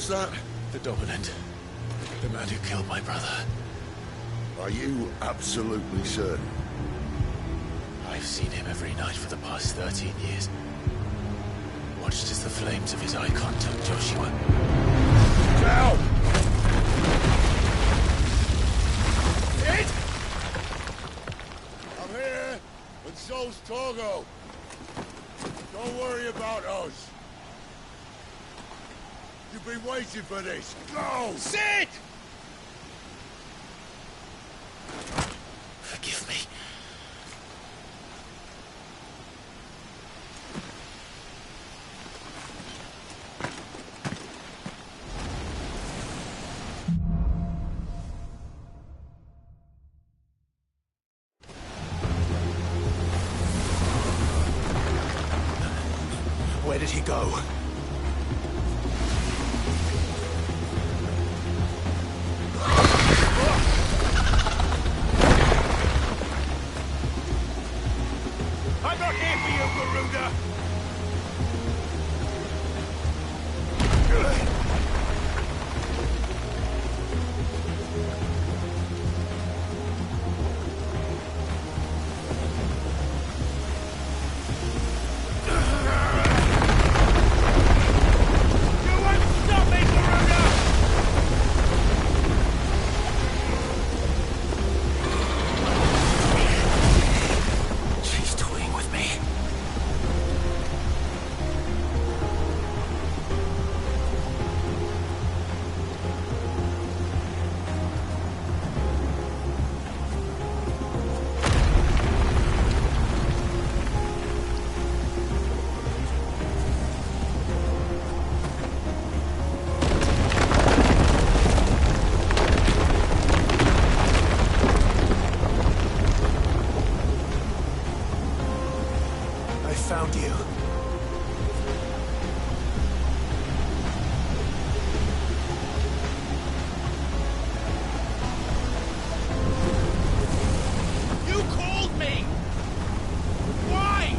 Was that? The Dominant. The man who killed my brother. Are you absolutely certain? I've seen him every night for the past 13 years. Watched as the flames of his icon took Joshua. Down! Hit! I'm here, and so's Togo. Don't worry about us. You've been waiting for this. Go! Sid! Forgive me. Where did he go? I'm not here for you, Garuda! You won't stop me, Garuda! She's toying with me. I found you. You called me! Why?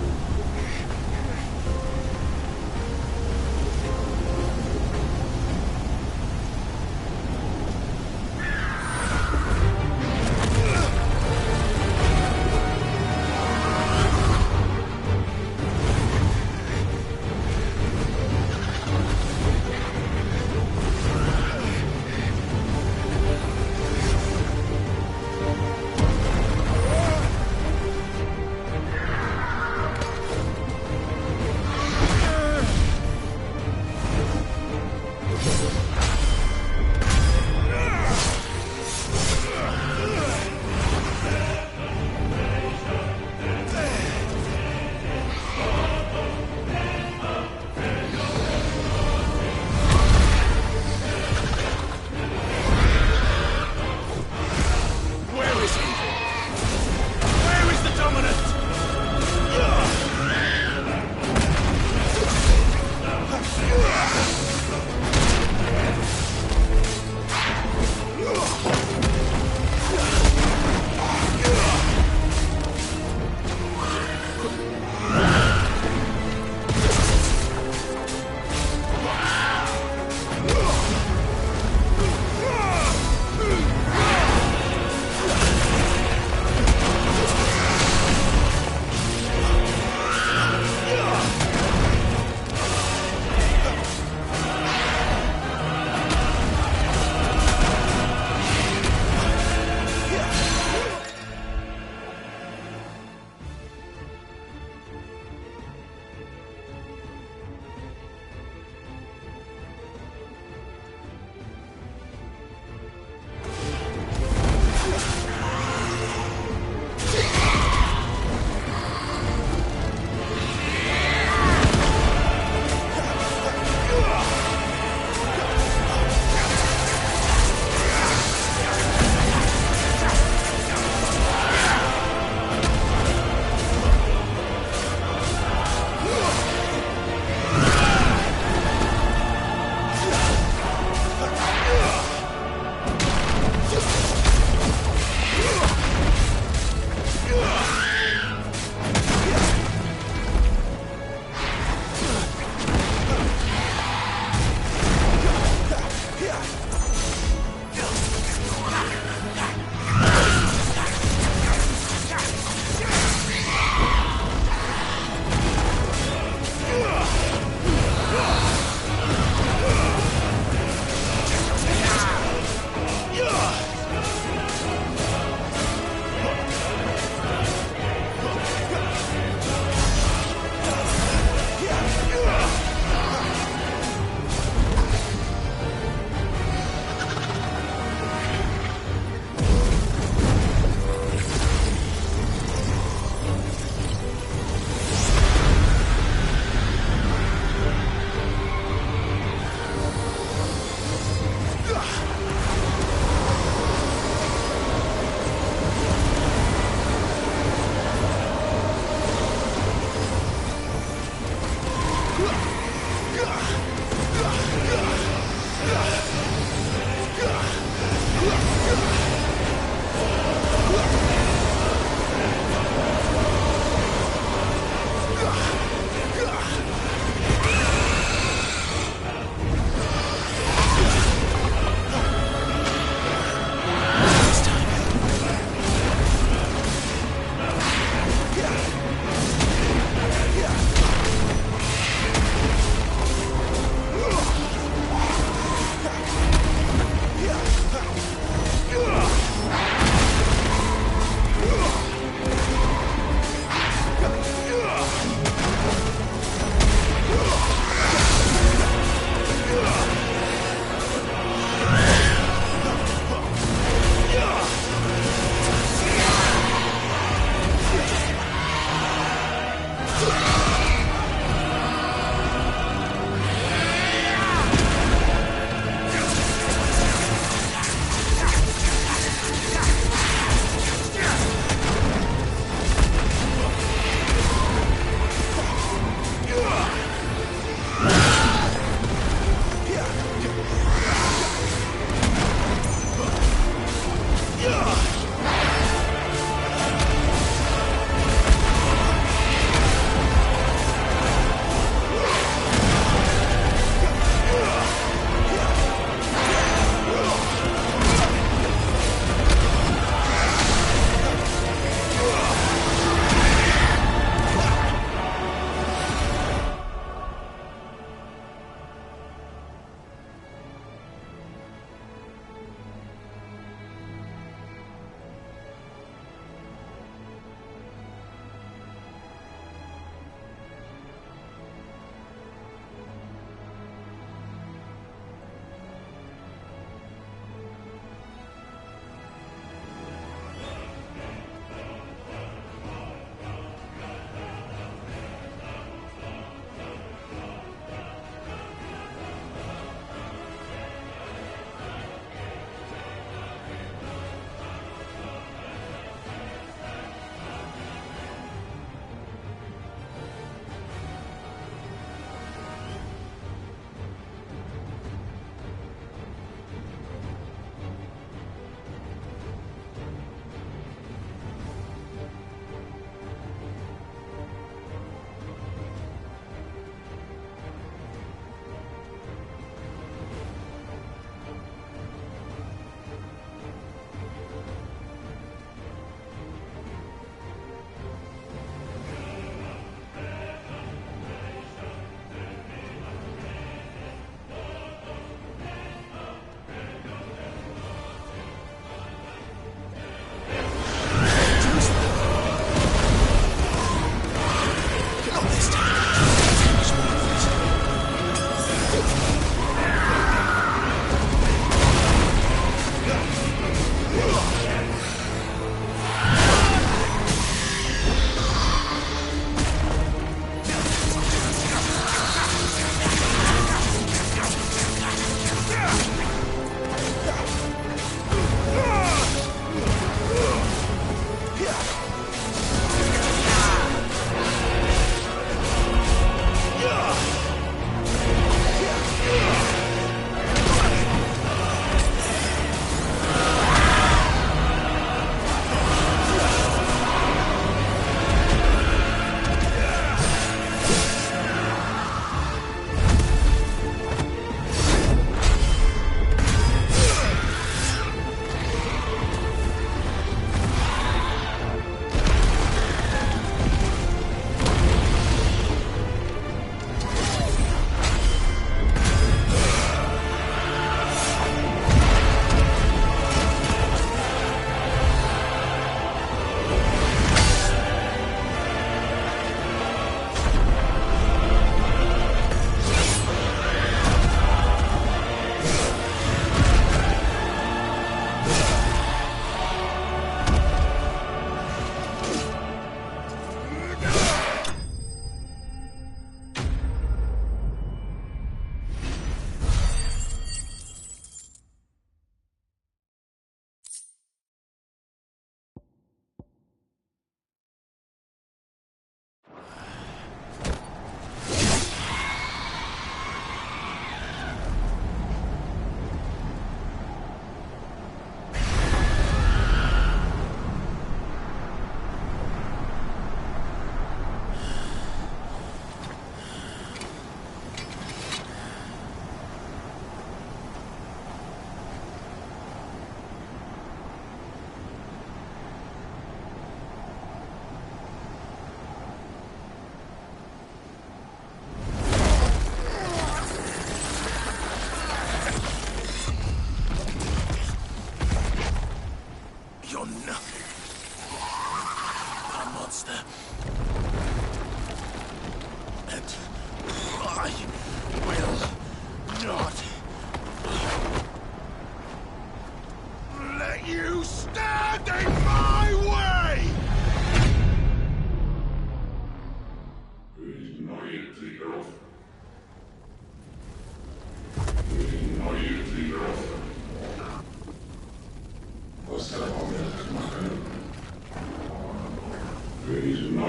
Clive!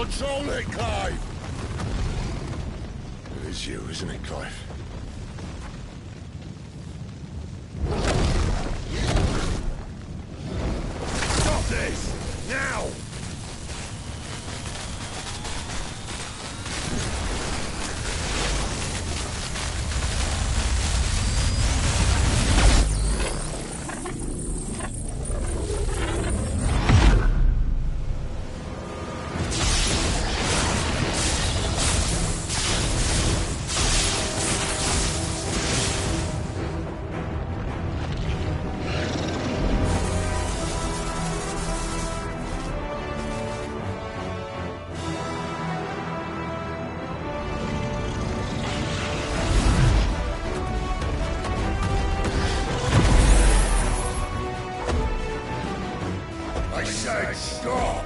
Control it, Clive! It is you, isn't it, Clive? Stop this! Now! I said stop!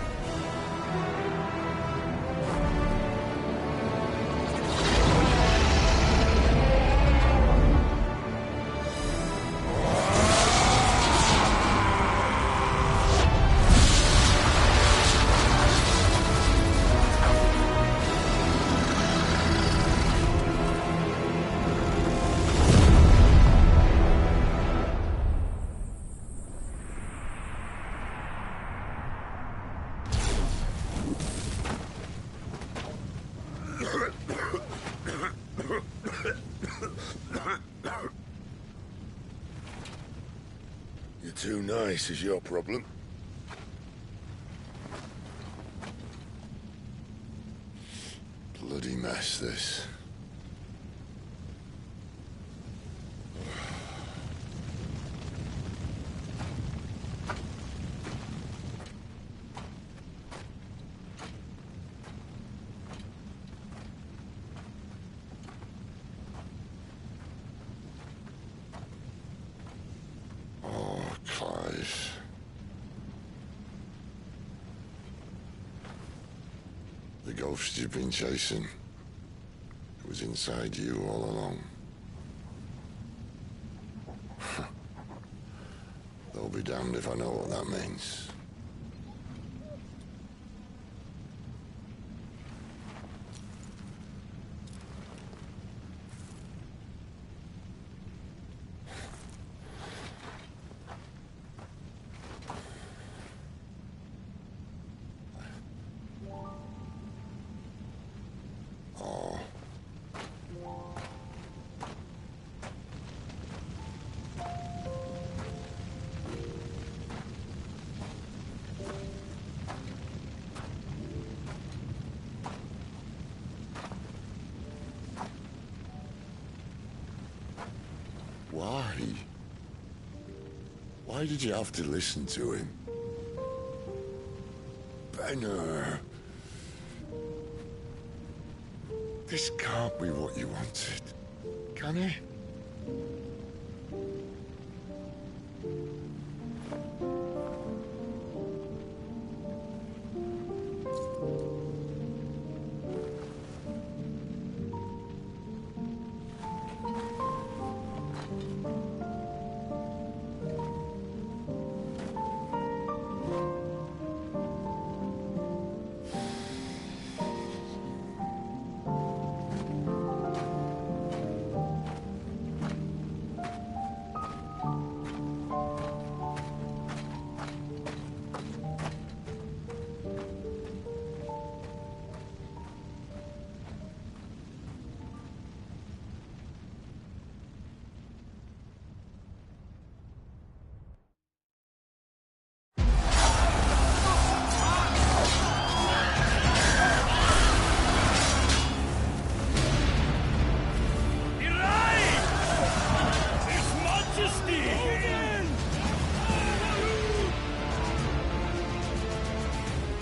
You're too nice is your problem. Bloody mess, this. Clive. The ghost you've been chasing was inside you all along. They'll be damned if I know what that means. Why? Why did you have to listen to him? Benner. This can't be what you wanted, can it?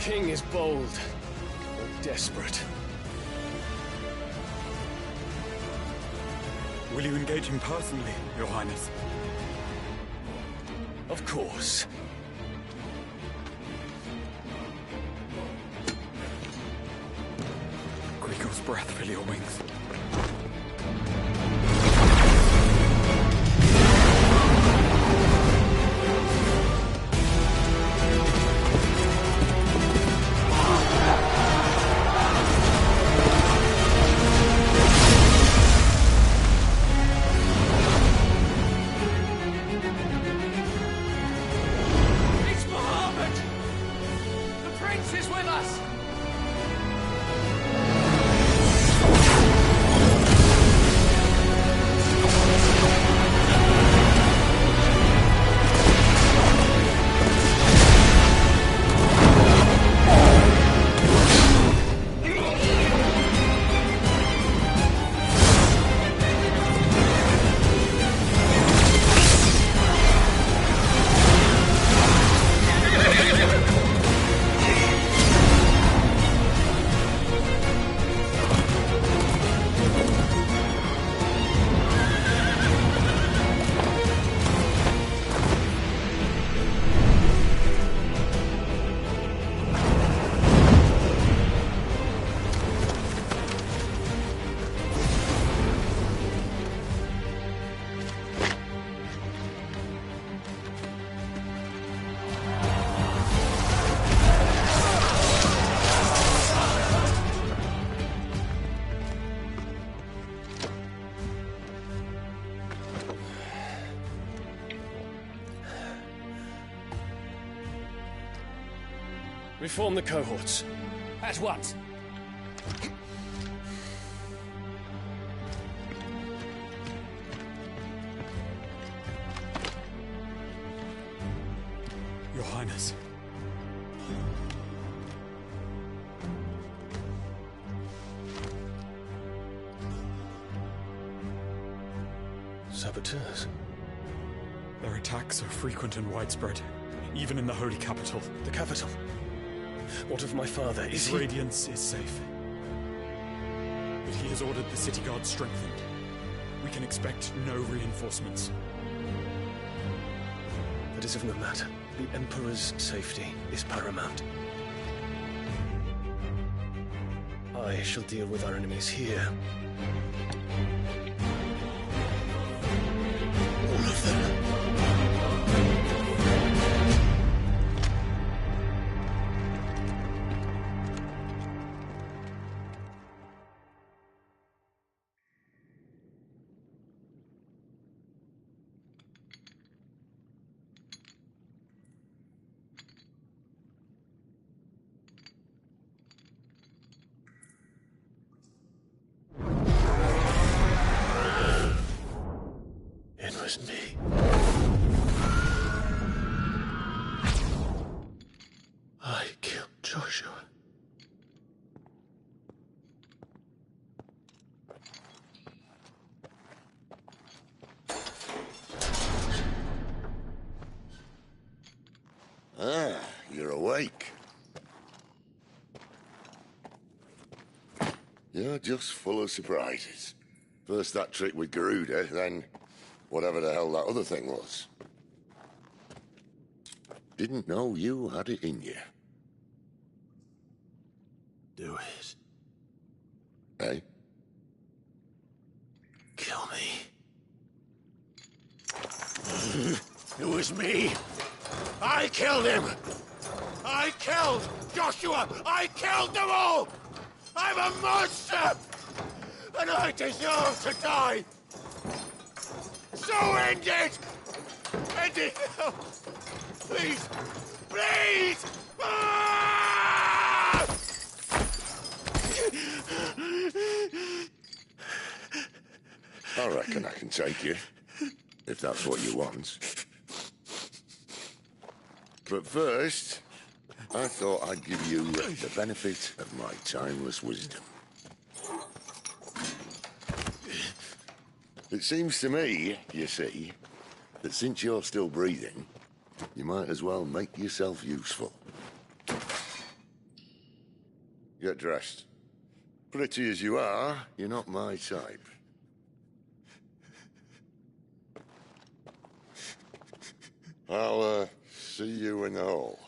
King is bold, or desperate. Will you engage him personally, Your Highness? Of course. Griego's breath fill your wings. Reform the cohorts. At once. Your Highness. Saboteurs. Their attacks are frequent and widespread, even in the holy capital. The capital? What of my father? Is His he... radiance is safe. But he has ordered the city guard strengthened. We can expect no reinforcements. That is of no matter. The Emperor's safety is paramount. I shall deal with our enemies here. All of them. It was me. I killed Joshua. Ah, you're awake. You're just full of surprises. First that trick with Garuda, then whatever the hell that other thing was. Didn't know you had it in you. Do it. Eh? Kill me. It was me. I killed him. I killed Joshua. I killed them all. I'm a monster. And I deserve to die. So end it. End it now. Please. Please. Ah! I reckon I can take you, if that's what you want. But first, I thought I'd give you the benefit of my timeless wisdom. It seems to me, you see, that since you're still breathing, you might as well make yourself useful. Get dressed. Pretty as you are, you're not my type. I'll, see you in the hall.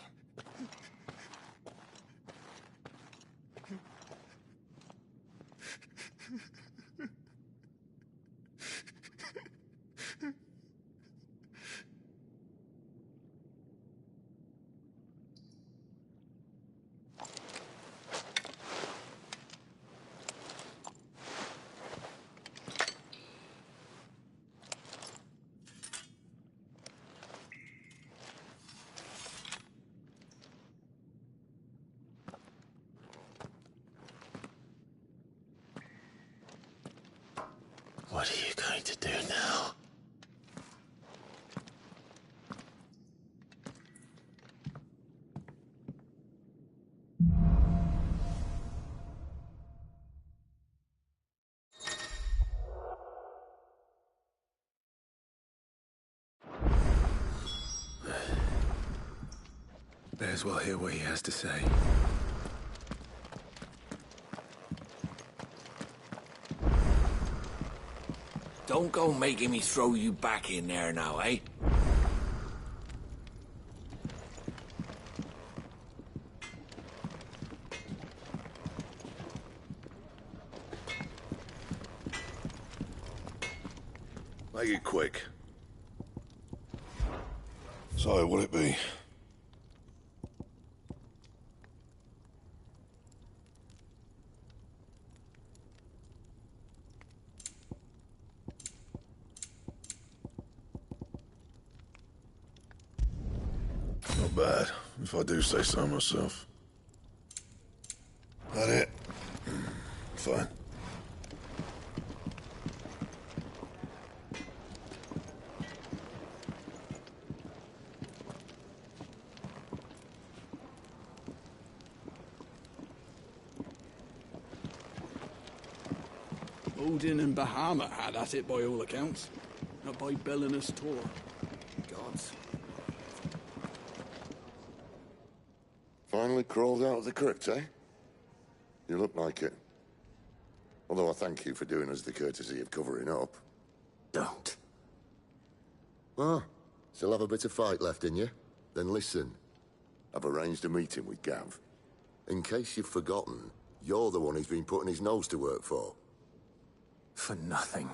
What are you going to do now? May as well hear what he has to say. Don't go making me throw you back in there now, eh? Make it quick. So, what'll it be? Not bad, if I do say so myself. That it? Fine. Odin and Bahamut had at it by all accounts. Not by Belinus Tor. Gods. Finally crawled out of the crypt, eh? You look like it. Although I thank you for doing us the courtesy of covering up. Don't. Ah, still have a bit of fight left in you? Then listen. I've arranged a meeting with Gav. In case you've forgotten, you're the one he's been putting his nose to work for. For nothing.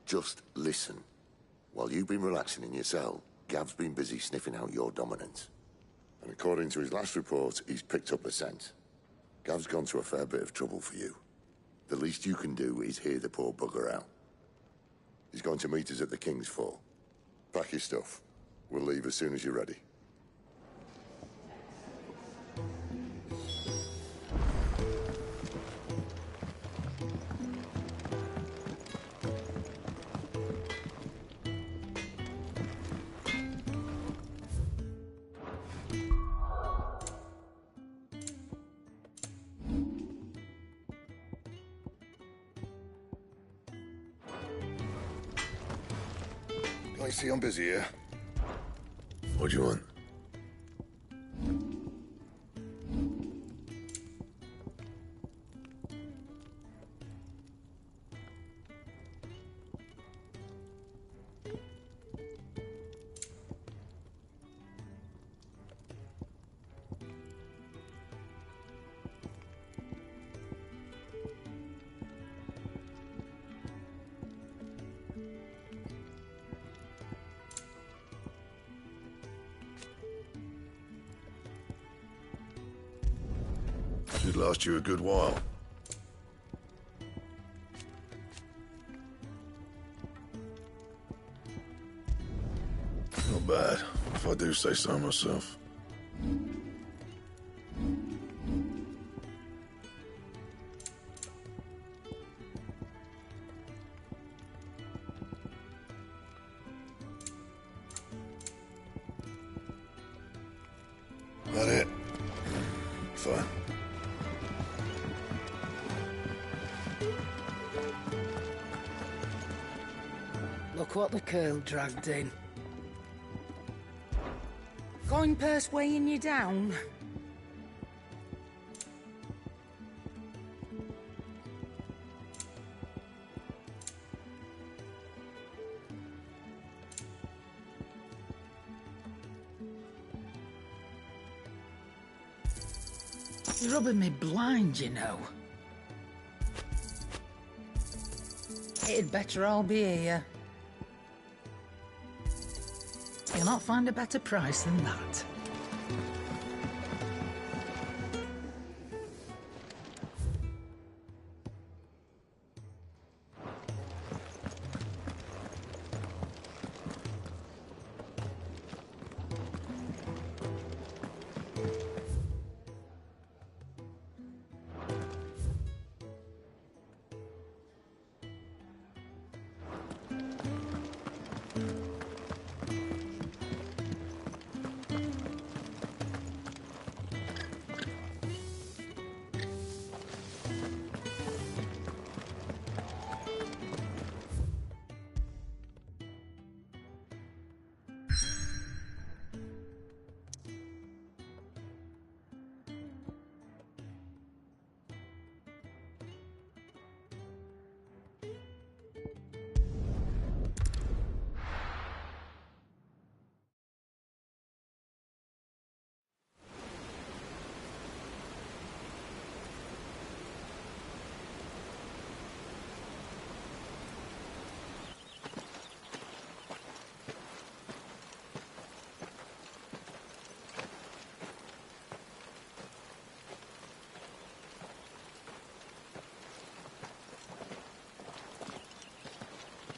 Just listen. While you've been relaxing in your cell, Gav's been busy sniffing out your dominance. And according to his last report, he's picked up the scent. Gav's gone to a fair bit of trouble for you. The least you can do is hear the poor bugger out. He's going to meet us at the King's Fort. Pack your stuff. We'll leave as soon as you're ready. I see I'm busy here. What do you want? Should last you a good while. Not bad, if I do say so myself. That it? Fine. Look what the curl dragged in. Coin purse weighing you down? You're rubbing me blind, you know. It'd better all be here. You'll not find a better price than that.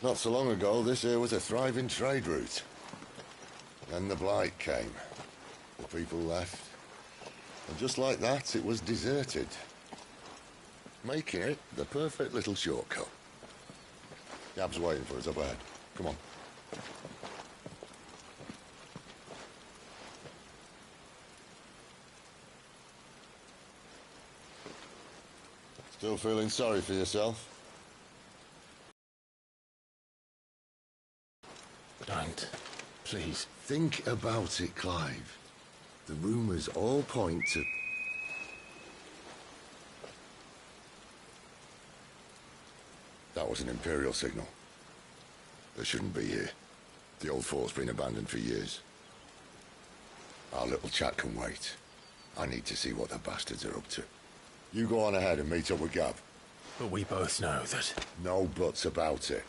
Not so long ago, this here was a thriving trade route. Then the Blight came. The people left. And just like that, it was deserted. Making it the perfect little shortcut. Gab's waiting for us up ahead. Come on. Still feeling sorry for yourself? Don't. Please. Think about it, Clive. The rumours all point to... That was an Imperial signal. They shouldn't be here. The old fort's been abandoned for years. Our little chat can wait. I need to see what the bastards are up to. You go on ahead and meet up with Gab. But we both know that... No buts about it.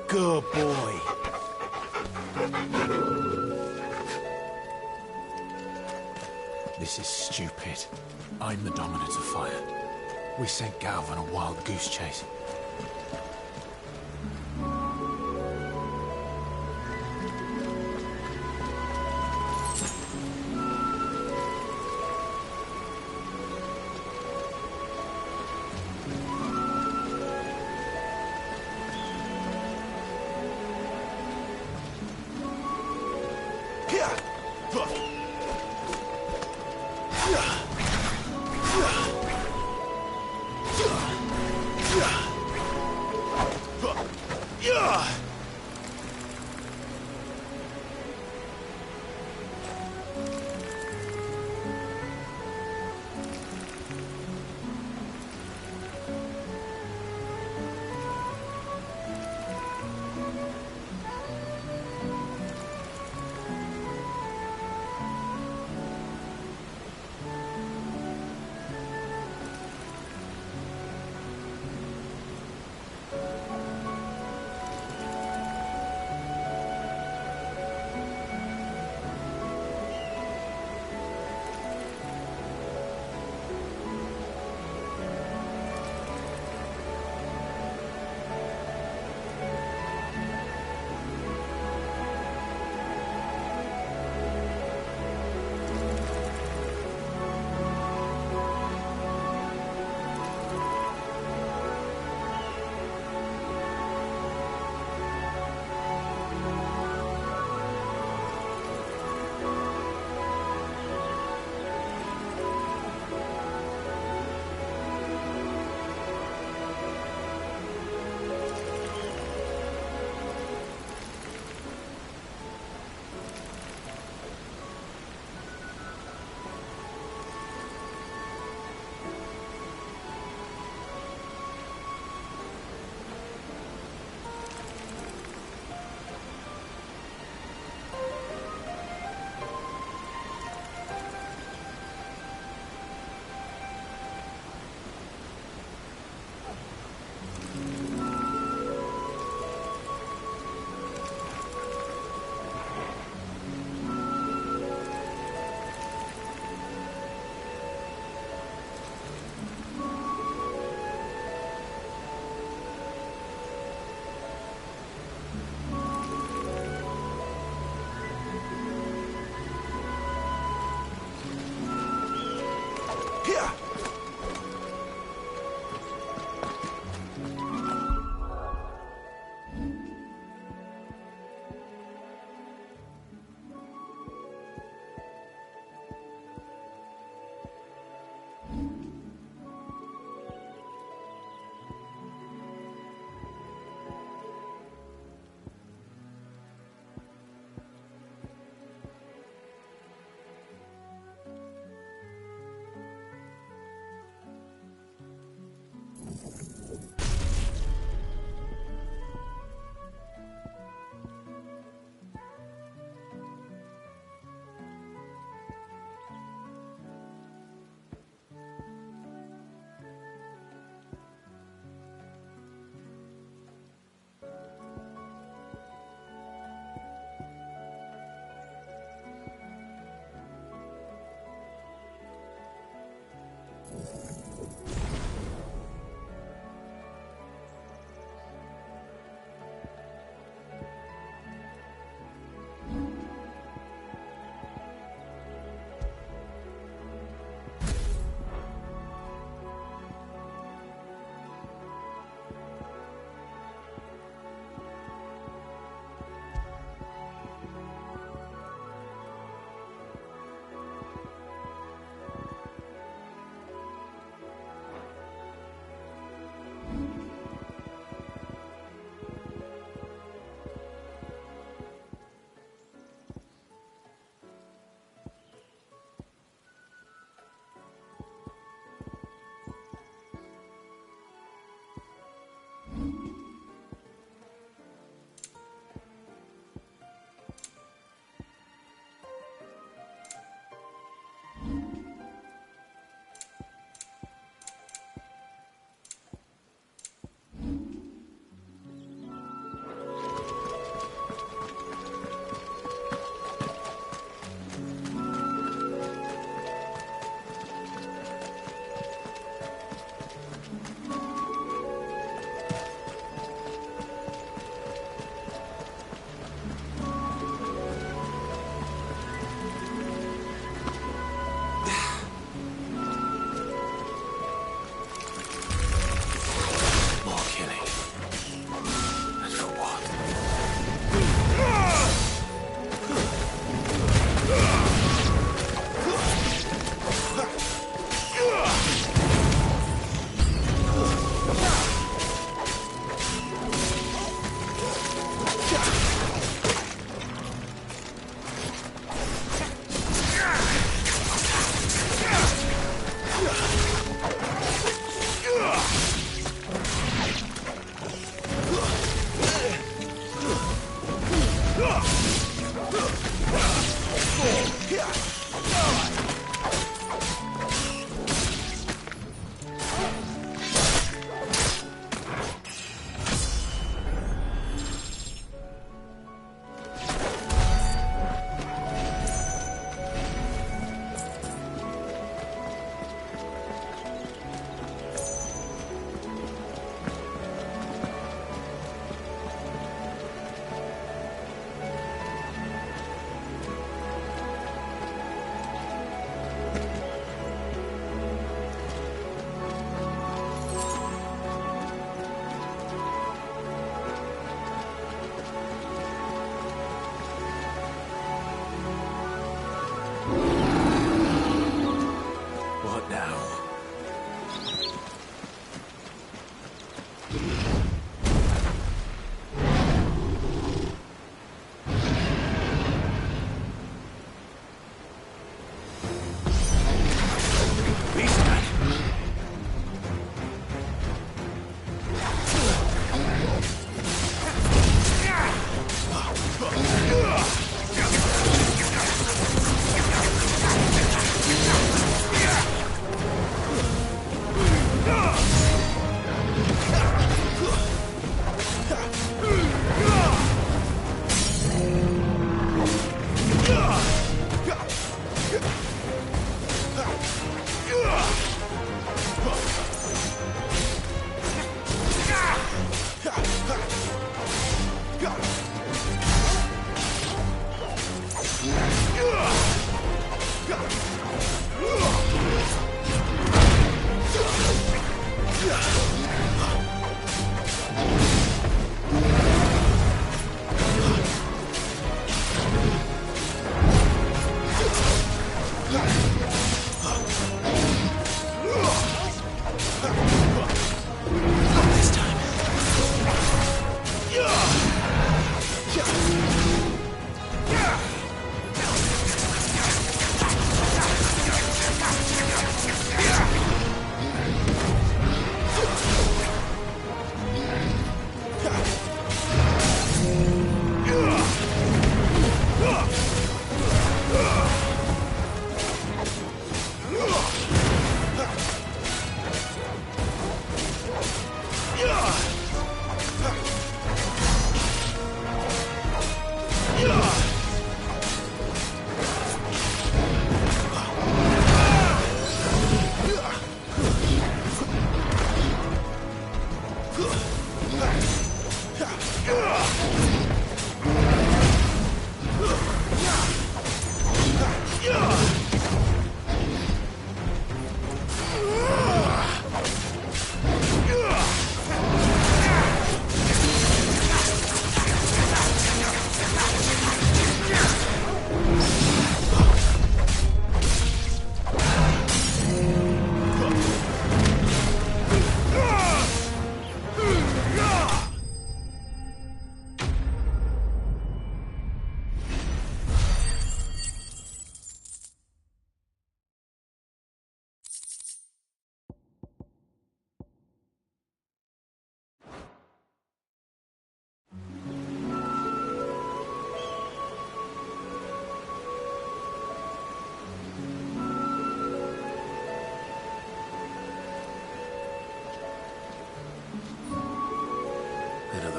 Good boy. This is stupid. I'm the dominant of fire. We sent Gav on a wild goose chase.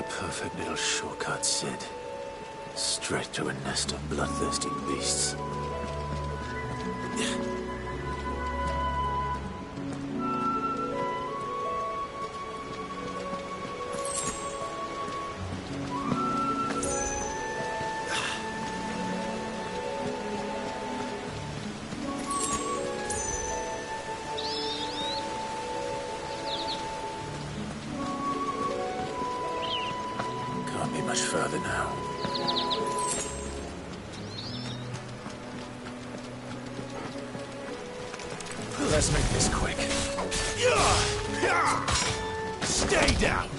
Perfect little shortcut, Sid. Straight to a nest of bloodthirsty beasts. Much further now. Let's make this quick. Stay down!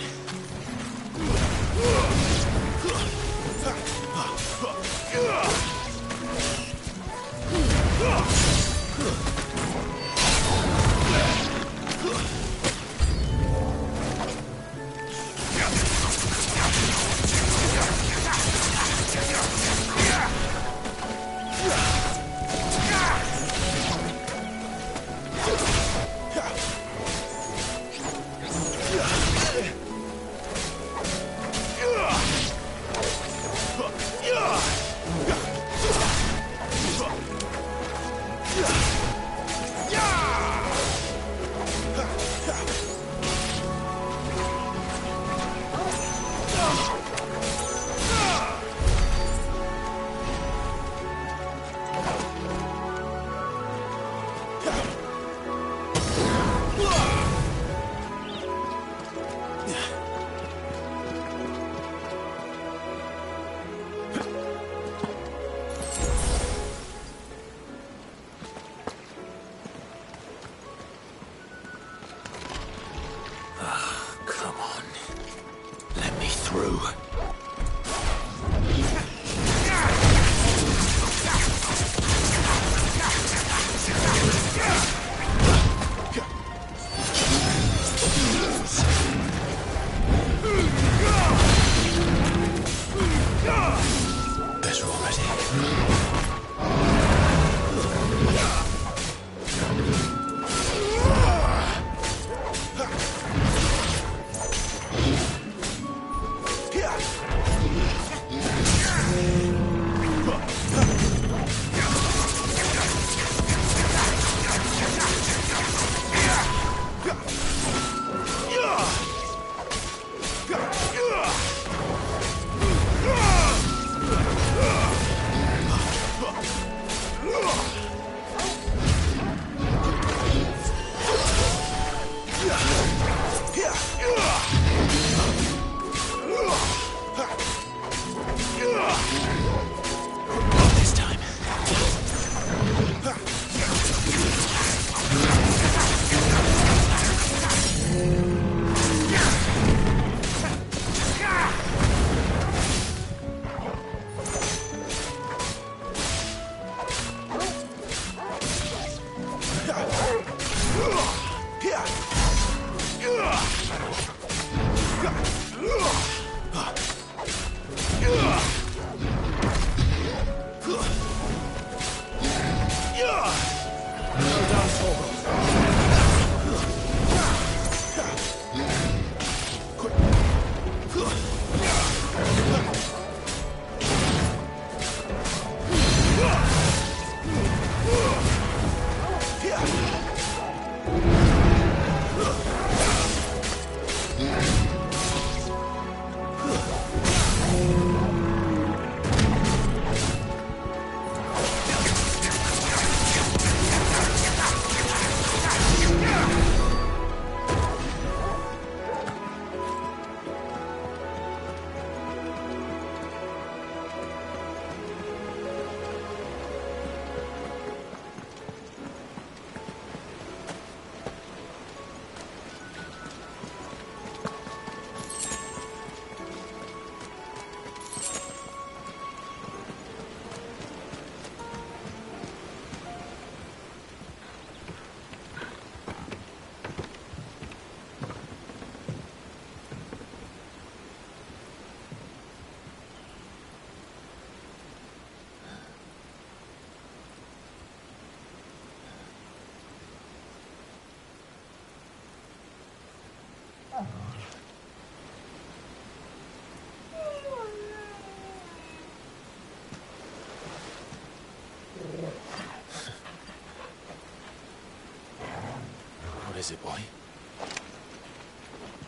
is it, boy?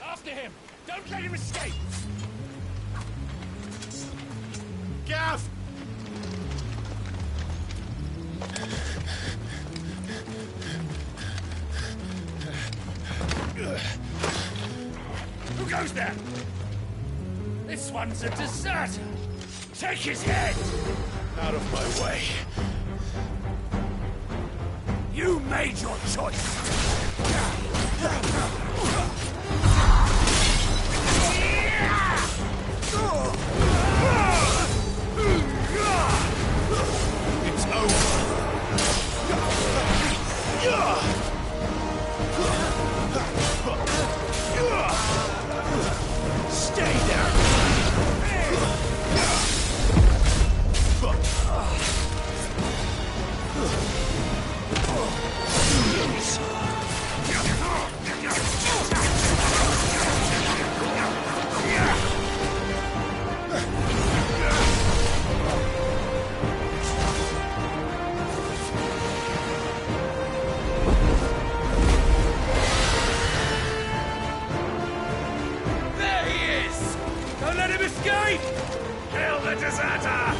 After him! Don't let him escape! Gav! Who goes there? This one's a deserter! Take his head! Out of my way. You made your choice! It's over. Stay there! There he is! Don't let him escape! Kill the deserter!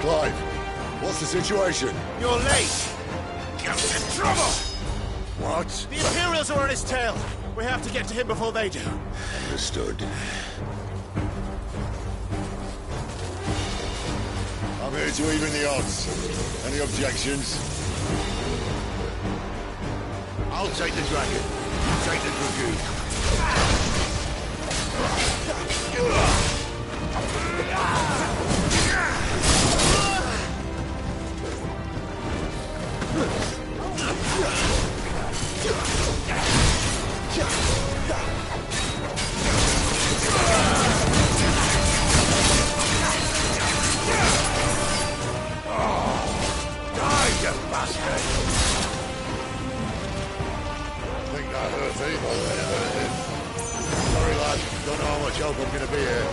Clive, what's the situation? You're late! Get in trouble! What? The Imperials are on his tail! We have to get to him before they do. Understood. I'm here to even the odds. Any objections? I'll take the dragon. You take the dragoon. Die, you bastard! Think that hurt me more than it hurt him. Sorry, lad. Don't know how much help I'm gonna be here.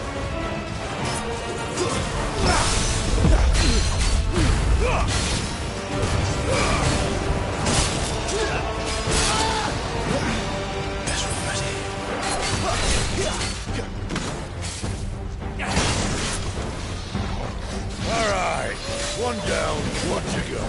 Guess we're ready. All right. One down, one to go.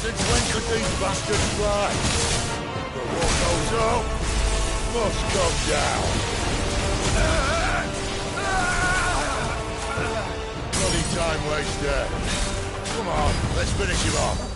Since when could these bastards fly? The war goes on. must come down. Bloody time waster. Come on, let's finish him off.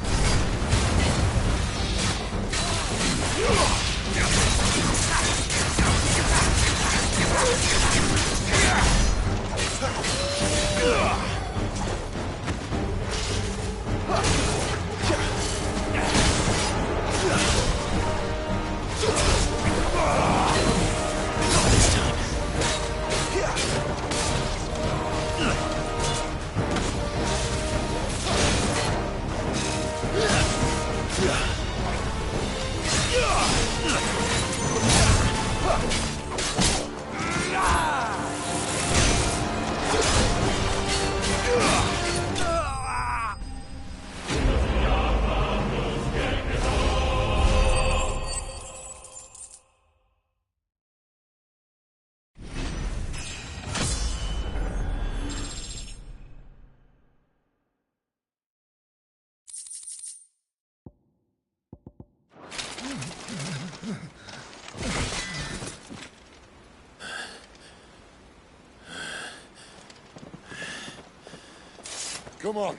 Come on.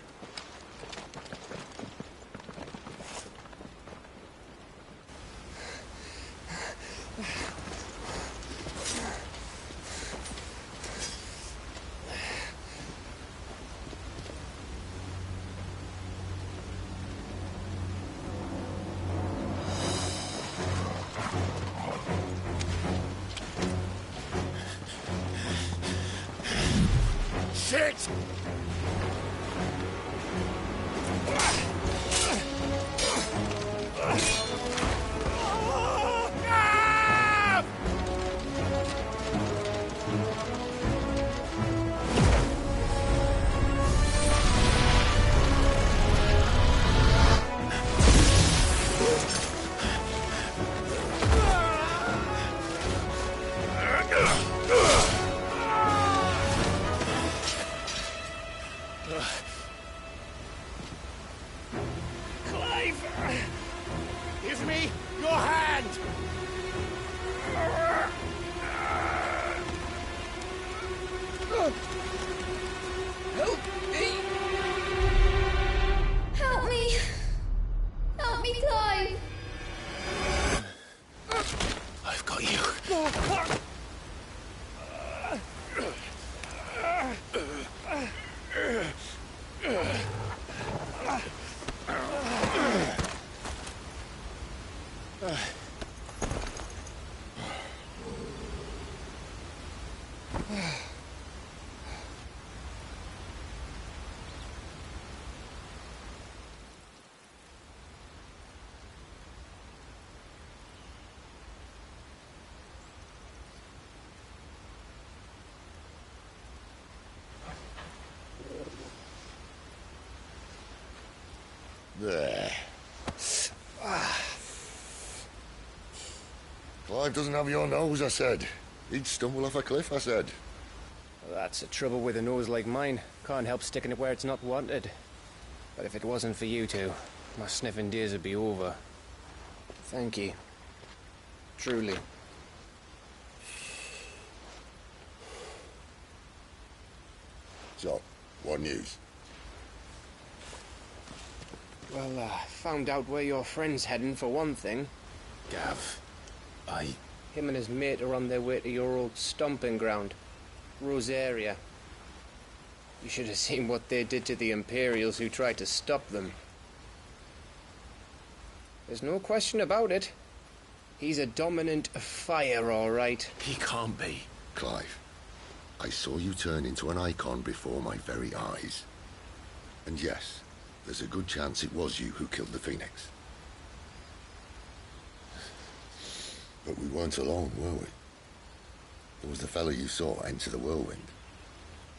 Shit! Give me your hand! Help me! Help me! Help me, Clive! I've got you. There. Clive doesn't have your nose, I said. He'd stumble off a cliff, I said. Well, that's the trouble with a nose like mine. Can't help sticking it where it's not wanted. But if it wasn't for you two, my sniffing days would be over. Thank you. Truly. So, what news? Well, found out where your friend's heading, for one thing. Gav, Him and his mate are on their way to your old stomping ground, Rosaria. You should have seen what they did to the Imperials who tried to stop them. There's no question about it. He's a dominant fire, all right. He can't be. Clive, I saw you turn into an icon before my very eyes. And yes, there's a good chance it was you who killed the Phoenix. But we weren't alone, were we? There was the fellow you saw enter the whirlwind.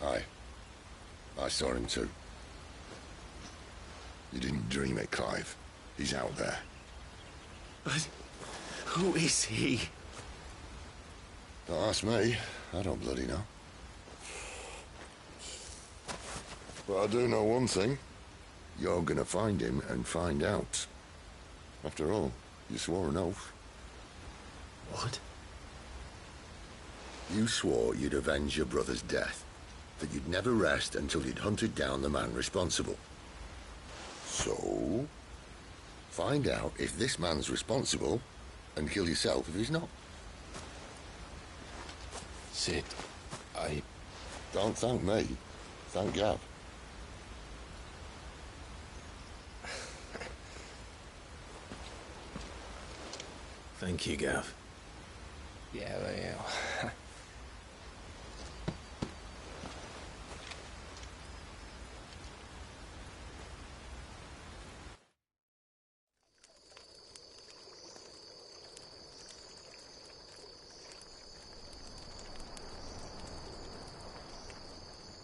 I saw him too. You didn't dream it, Clive. He's out there. But who is he? Don't ask me. I don't bloody know. But I do know one thing. You're gonna find him and find out. After all, you swore an oath. What? You swore you'd avenge your brother's death, that you'd never rest until you'd hunted down the man responsible. So, find out if this man's responsible, and kill yourself if he's not. Cid, I... Don't thank me. Thank Gav. Thank you, Gav. Yeah, well.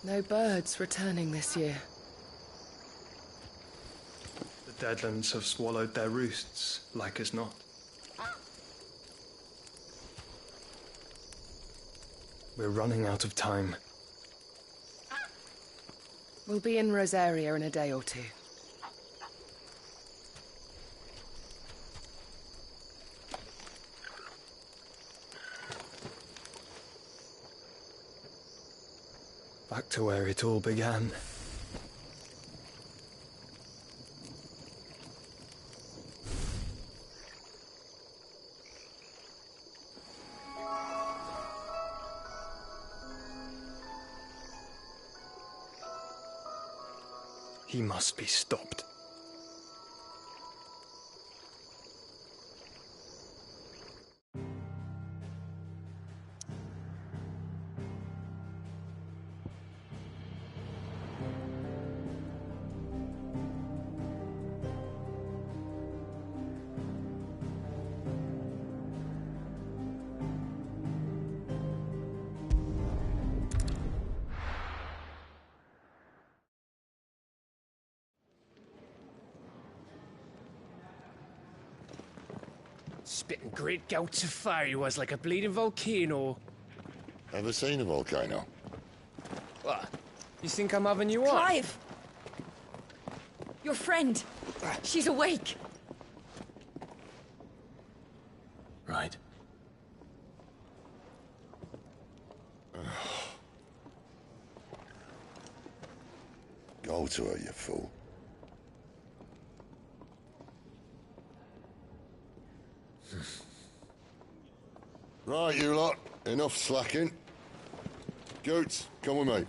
No birds returning this year. The Deadlands have swallowed their roosts, like as not. We're running out of time. We'll be in Rosaria in a day or two. Back to where it all began. He must be stopped. Spitting great gouts of fire he was, like a bleeding volcano. Ever seen a volcano? What? You think I'm having you on? Clive! Your friend! She's awake! Right. Go to her, you fool. Right, you lot. Enough slacking. Goots, come with me.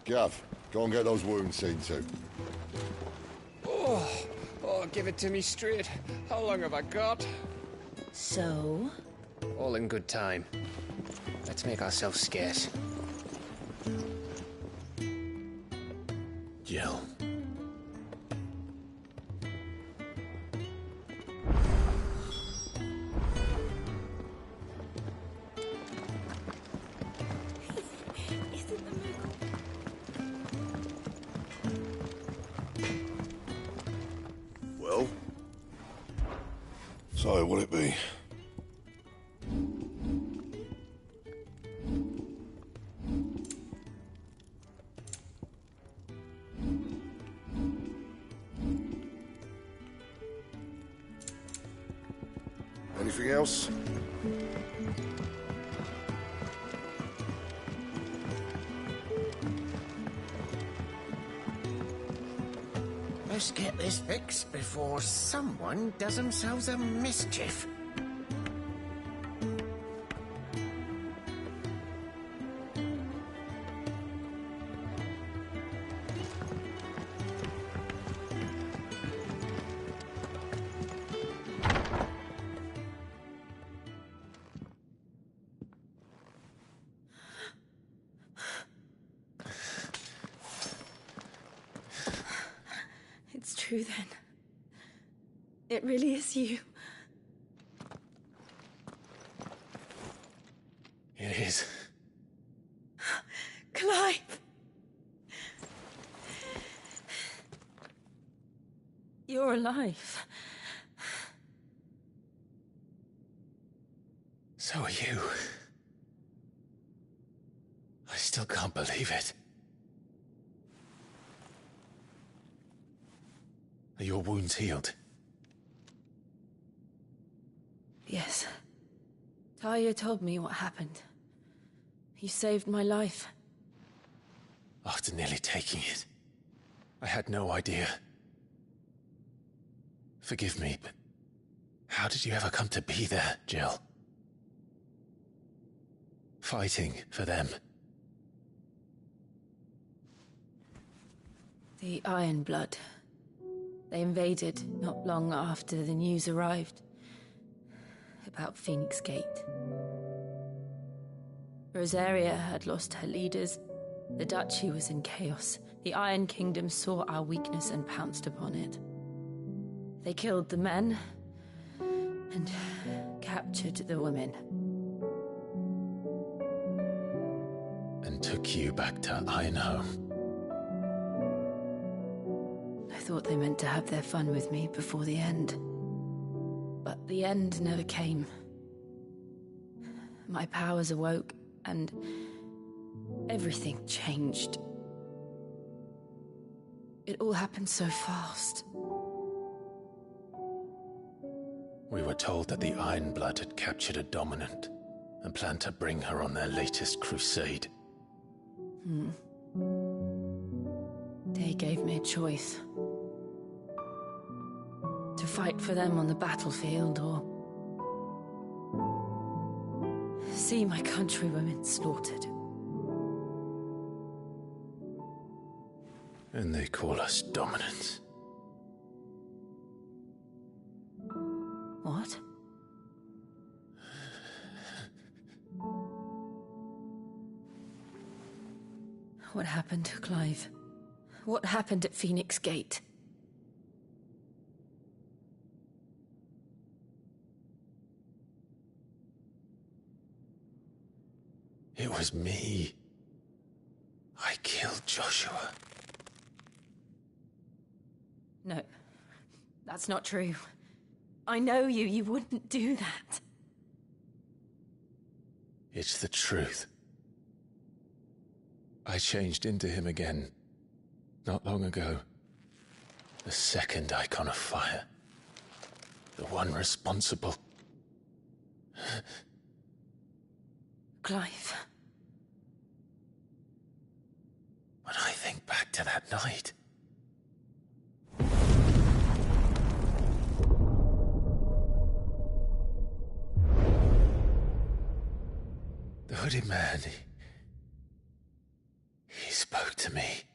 Gav, go and get those wounds seen to. Oh, give it to me straight. How long have I got? So? All in good time. Let's make ourselves scarce. Jill. Well? So, what'll it be? Anything else? Let's get this fixed before someone does themselves a mischief. It's true then. It really is you. It is. Clive! You're alive. So are you. I still can't believe it. Are your wounds healed? Yes. Talia told me what happened. You saved my life. After nearly taking it, I had no idea. Forgive me, but how did you ever come to be there, Jill? Fighting for them. The Iron Blood. They invaded not long after the news arrived about Phoenix Gate. Rosaria had lost her leaders. The Duchy was in chaos. The Iron Kingdom saw our weakness and pounced upon it. They killed the men and captured the women. And took you back to Ironhome. I thought they meant to have their fun with me before the end. But the end never came. My powers awoke, and everything changed. It all happened so fast. We were told that the Iron Blood had captured a dominant and planned to bring her on their latest crusade. They gave me a choice. To fight for them on the battlefield, or see my countrywomen slaughtered. And they call us dominants. What? What happened to Clive? What happened at Phoenix Gate? It was me. I killed Joshua. No, that's not true. I know you. You wouldn't do that. It's the truth. I changed into him again, not long ago. The second icon of fire. The one responsible. Clive. When I think back to that night... The hooded man, he spoke to me.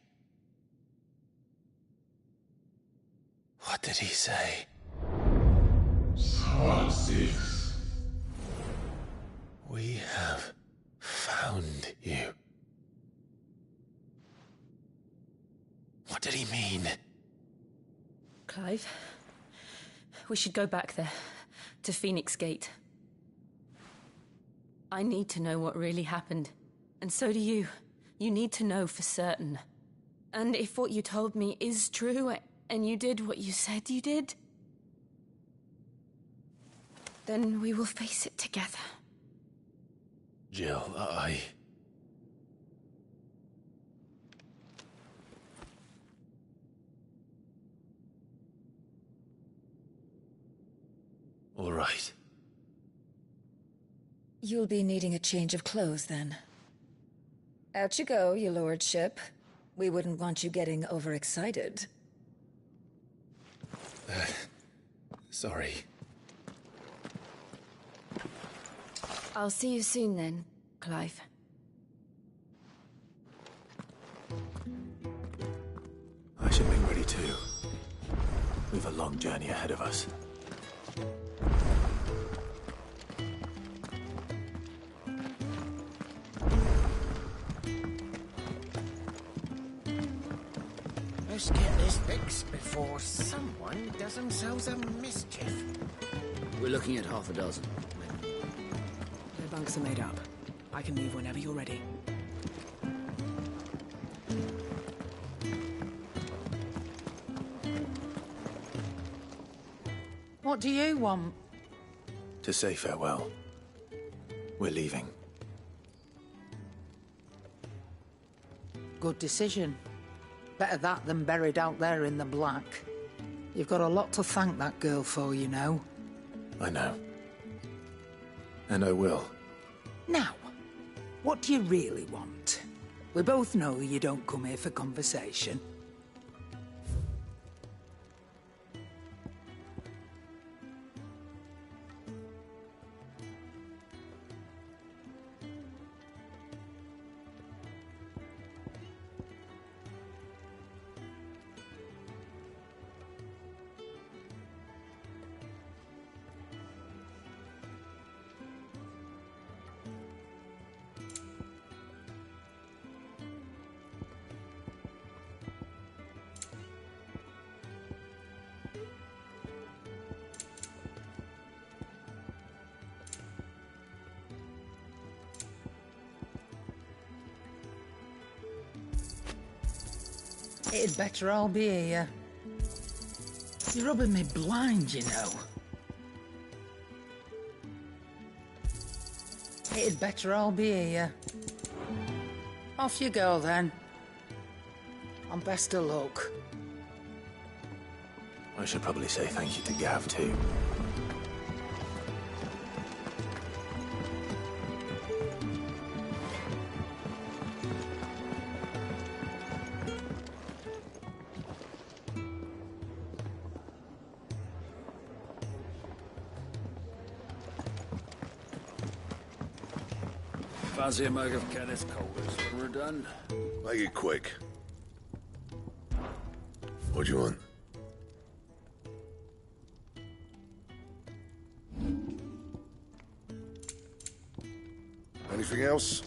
What did he say? Six. We have found you. What did he mean? Clive, we should go back there, to Phoenix Gate. I need to know what really happened. And so do you. You need to know for certain. And if what you told me is true, and you did what you said you did, then we will face it together. Jill, All right. You'll be needing a change of clothes, then. Out you go, your lordship. We wouldn't want you getting overexcited. Sorry. I'll see you soon then, Clive. I should make ready too. We've a long journey ahead of us. Let's get this fixed before someone does themselves a mischief. We're looking at half a dozen. The bunks are made up. I can leave whenever you're ready. What do you want? To say farewell. We're leaving. Good decision. Better that than buried out there in the black. You've got a lot to thank that girl for, you know. I know. And I will. Now, What do you really want? We both know you don't come here for conversation. It'd better all be here. You're rubbing me blind, you know. It'd better all be here. Off you go, then. And best of luck. I should probably say thank you to Gav, too. Fancy a mug of Kenneth Colders when we're done? Make it quick. What do you want? Anything else?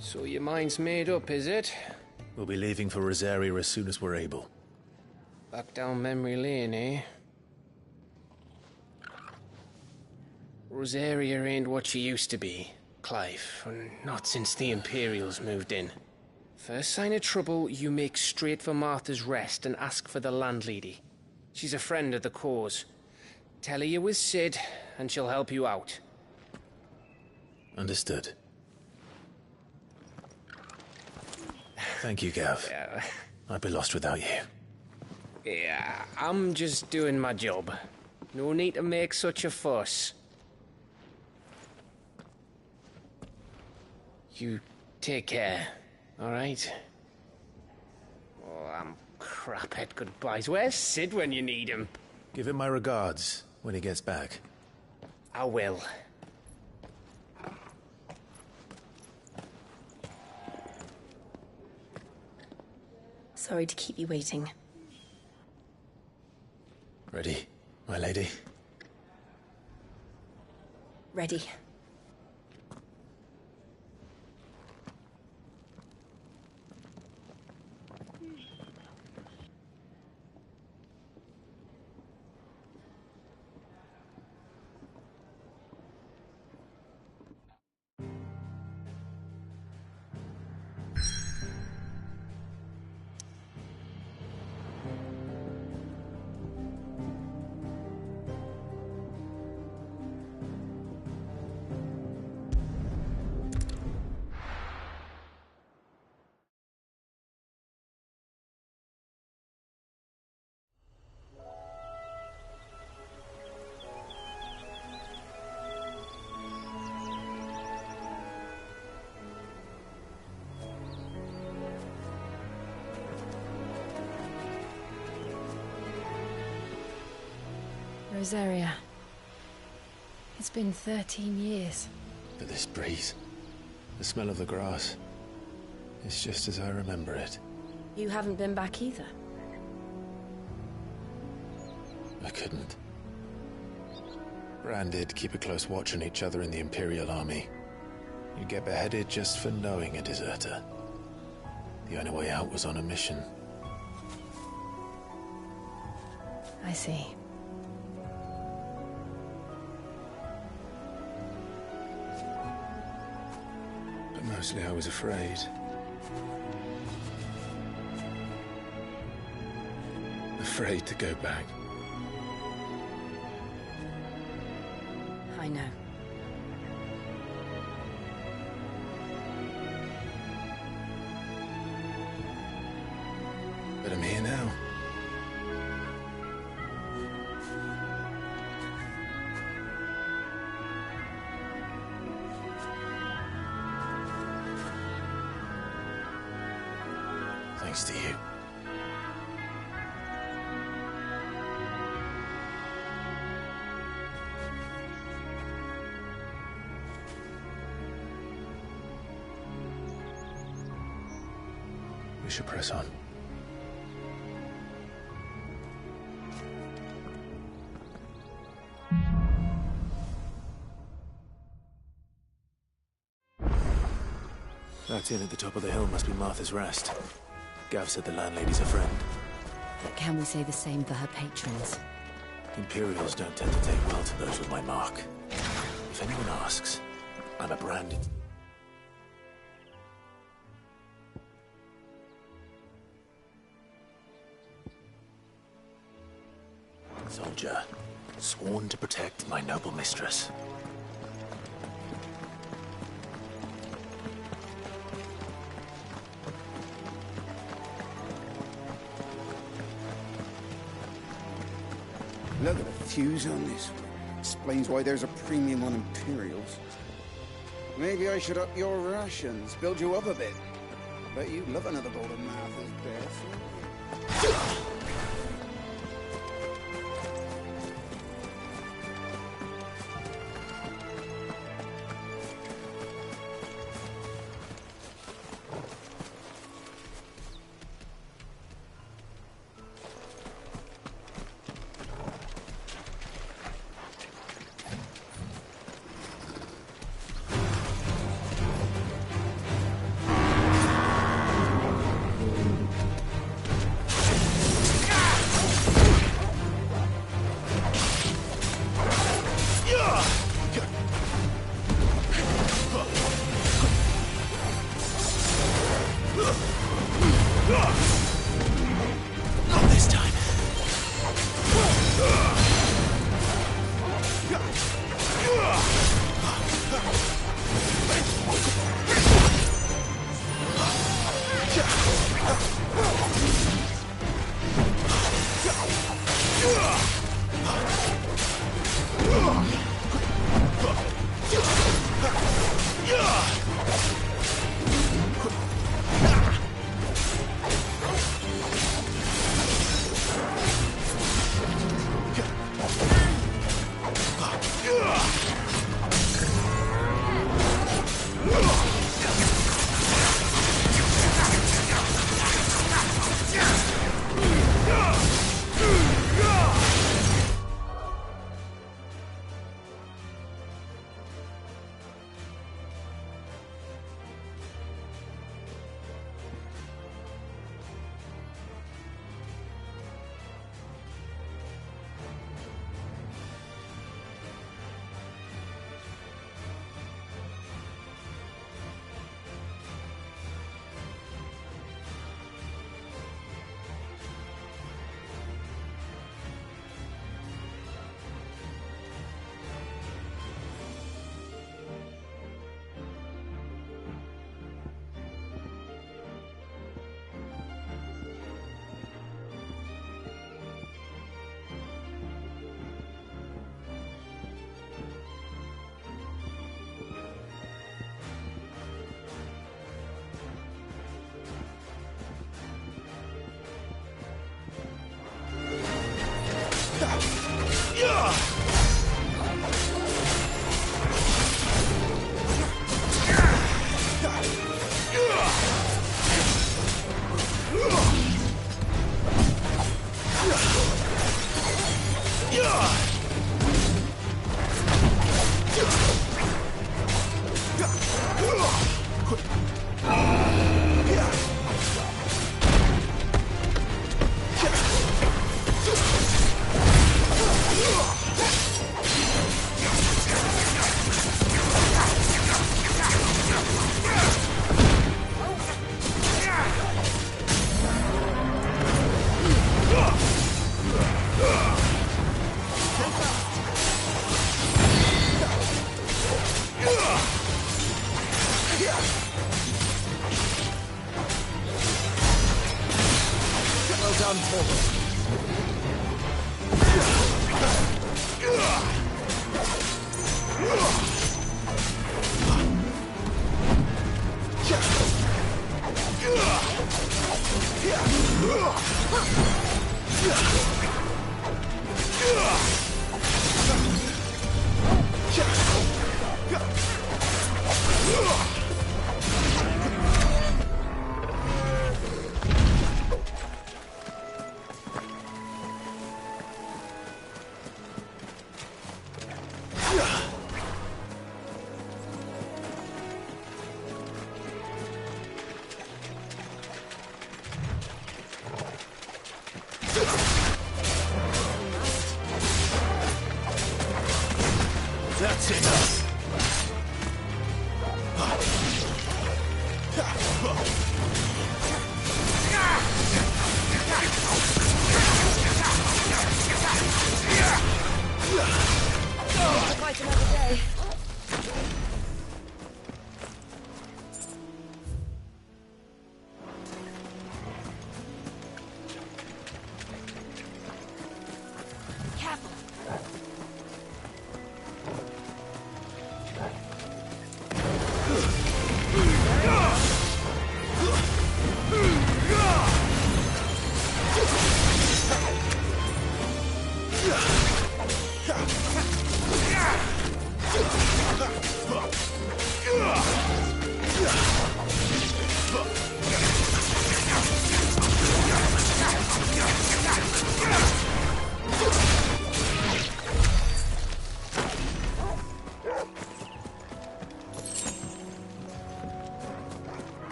So your mind's made up, is it? We'll be leaving for Rosaria as soon as we're able. Back down memory lane, eh? Rosaria ain't what she used to be, Clive, and not since the Imperials moved in. First sign of trouble, you make straight for Martha's Rest and ask for the landlady. She's a friend of the cause. Tell her you was Sid, and she'll help you out. Understood. Thank you, Gav. Yeah. I'd be lost without you. Yeah, I'm just doing my job. No need to make such a fuss. You take care, all right? Oh, I'm crap at goodbyes. Where's Sid when you need him? Give him my regards when he gets back. I will. Sorry to keep you waiting. Ready, my lady? Ready. Rosaria. It's been 13 years. But this breeze, the smell of the grass, it's just as I remember it. You haven't been back either. I couldn't. Bran did keep a close watch on each other in the Imperial Army. You'd get beheaded just for knowing a deserter. The only way out was on a mission. I see. But mostly I was afraid. Afraid to go back. I know. But I'm here now. thanks to you. We should press on. That inn at the top of the hill must be Martha's Rest. Gav said the landlady's a friend. Can we say the same for her patrons? Imperials don't tend to take well to those with my mark. If anyone asks, I'm a branded... soldier, sworn to protect my noble mistress. Look at the fuse on this one. Explains why there's a premium on Imperials. Maybe I should up your rations, build you up a bit. Bet you'd love another bowl of Martha's Best.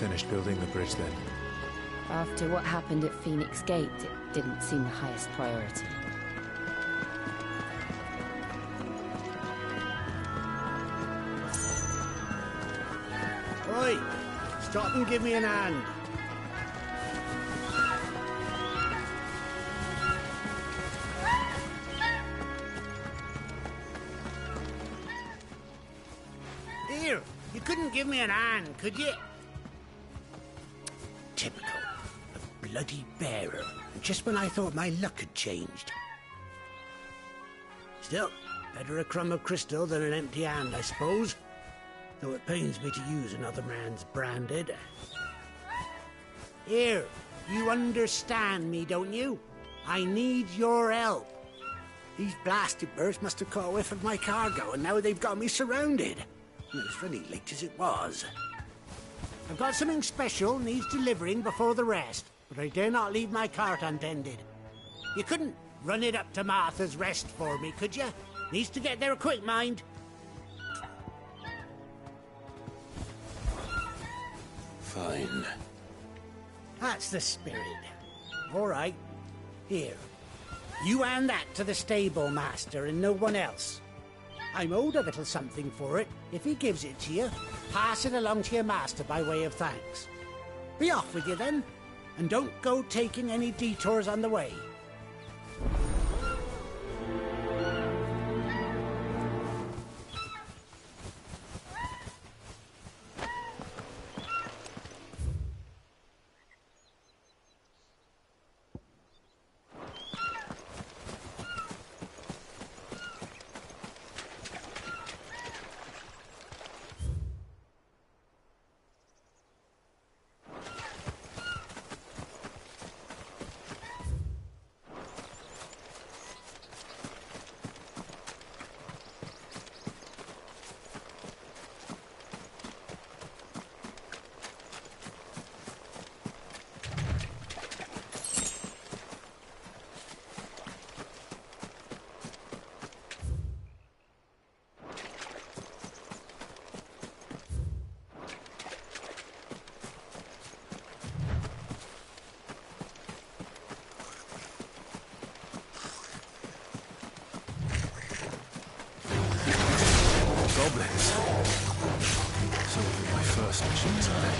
finished building the bridge then? After what happened at Phoenix Gate, it didn't seem the highest priority. Oi! Stop and give me an hand. Here, you couldn't give me an hand, could you? Typical. A bloody bearer. Just when I thought my luck had changed. Still, better a crumb of crystal than an empty hand, I suppose. Though it pains me to use another man's branded. Here, you understand me, don't you? I need your help. These blasted birds must have caught a whiff of my cargo, and now they've got me surrounded. And it was really late as it was. I've got something special needs delivering before the rest, but I dare not leave my cart untended. You couldn't run it up to Martha's Rest for me, could you? Needs to get there quick, mind. Fine. That's the spirit. All right. Here. You hand that to the stable master and no one else. I'm owed a little something for it. If he gives it to you, pass it along to your master by way of thanks. Be off with you then, and don't go taking any detours on the way. Goblins. So will be my first mission today.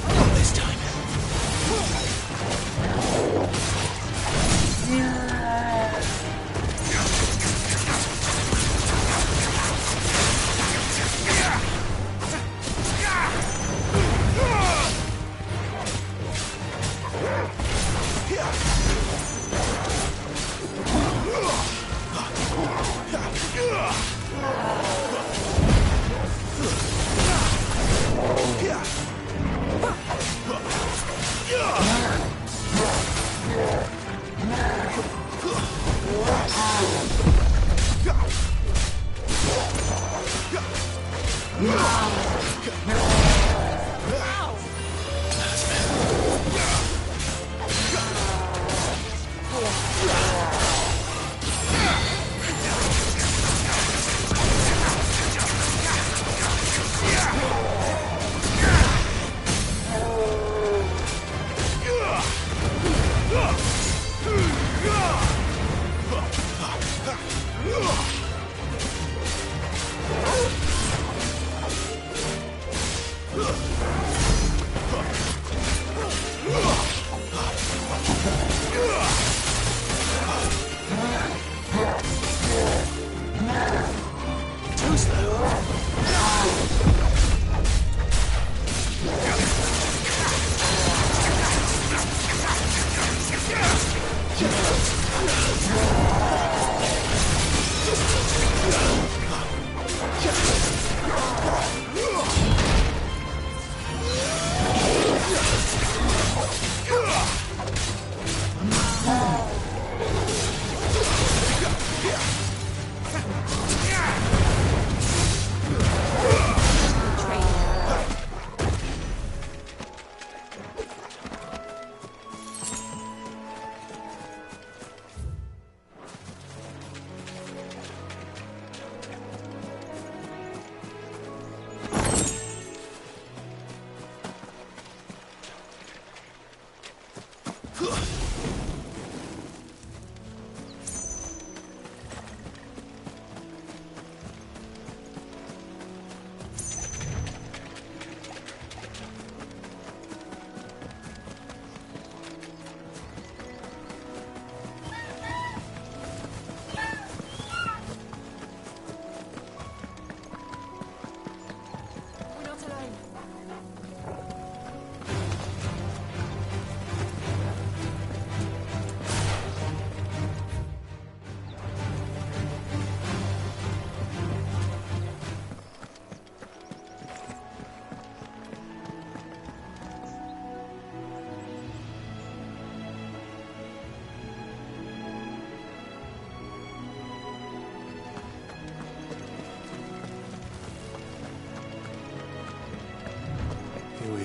Not this time.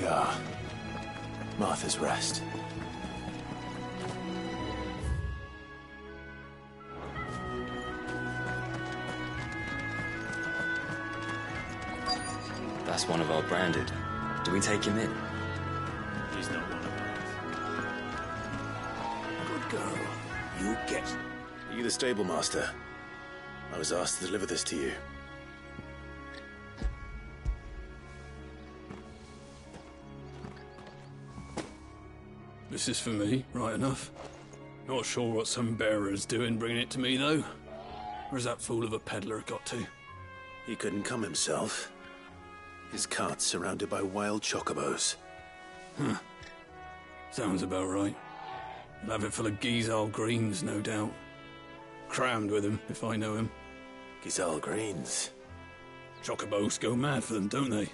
are. Martha's Rest. That's one of our branded. Do we take him in? He's not one of ours. Good girl. You get... Are you the stable master? I was asked to deliver this to you. This is for me, right enough. Not sure what some bearer's doing bringing it to me, though. Where's that fool of a peddler got to? He couldn't come himself. His cart's surrounded by wild chocobos. Huh. Sounds about right. He'll have it full of Gizal greens, no doubt. Crammed with him, if I know him. Gizal greens? Chocobos go mad for them, don't they?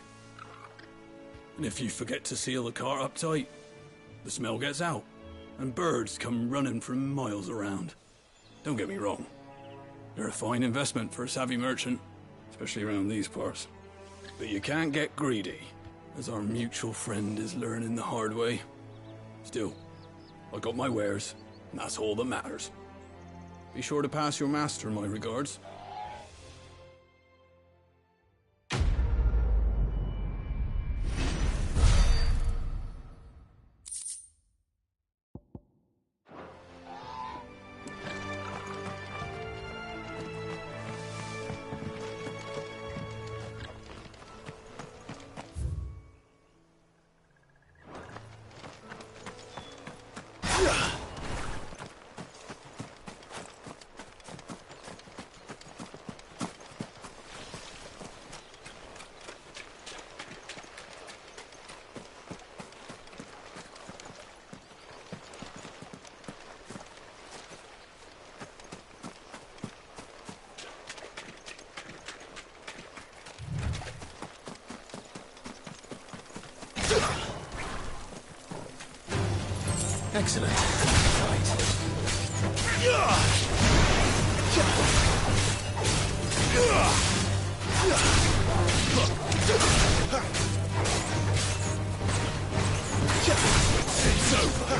And if you forget to seal the cart up tight, the smell gets out, and birds come running from miles around. Don't get me wrong. They're a fine investment for a savvy merchant, especially around these parts. But you can't get greedy, as our mutual friend is learning the hard way. Still, I got my wares, and that's all that matters. Be sure to pass your master my regards. Excellent. Right. It's over.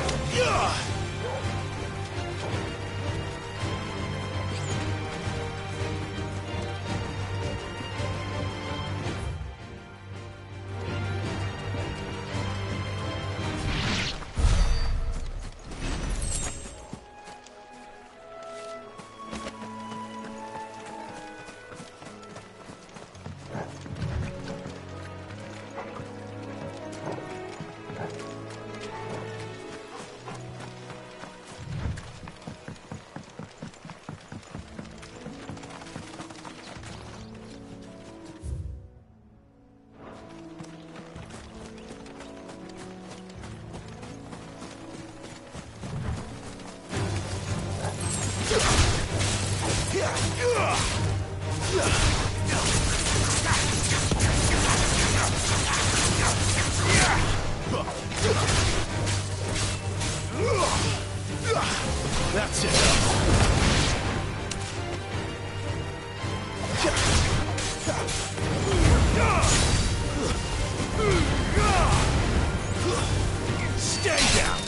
That's it. Stay down.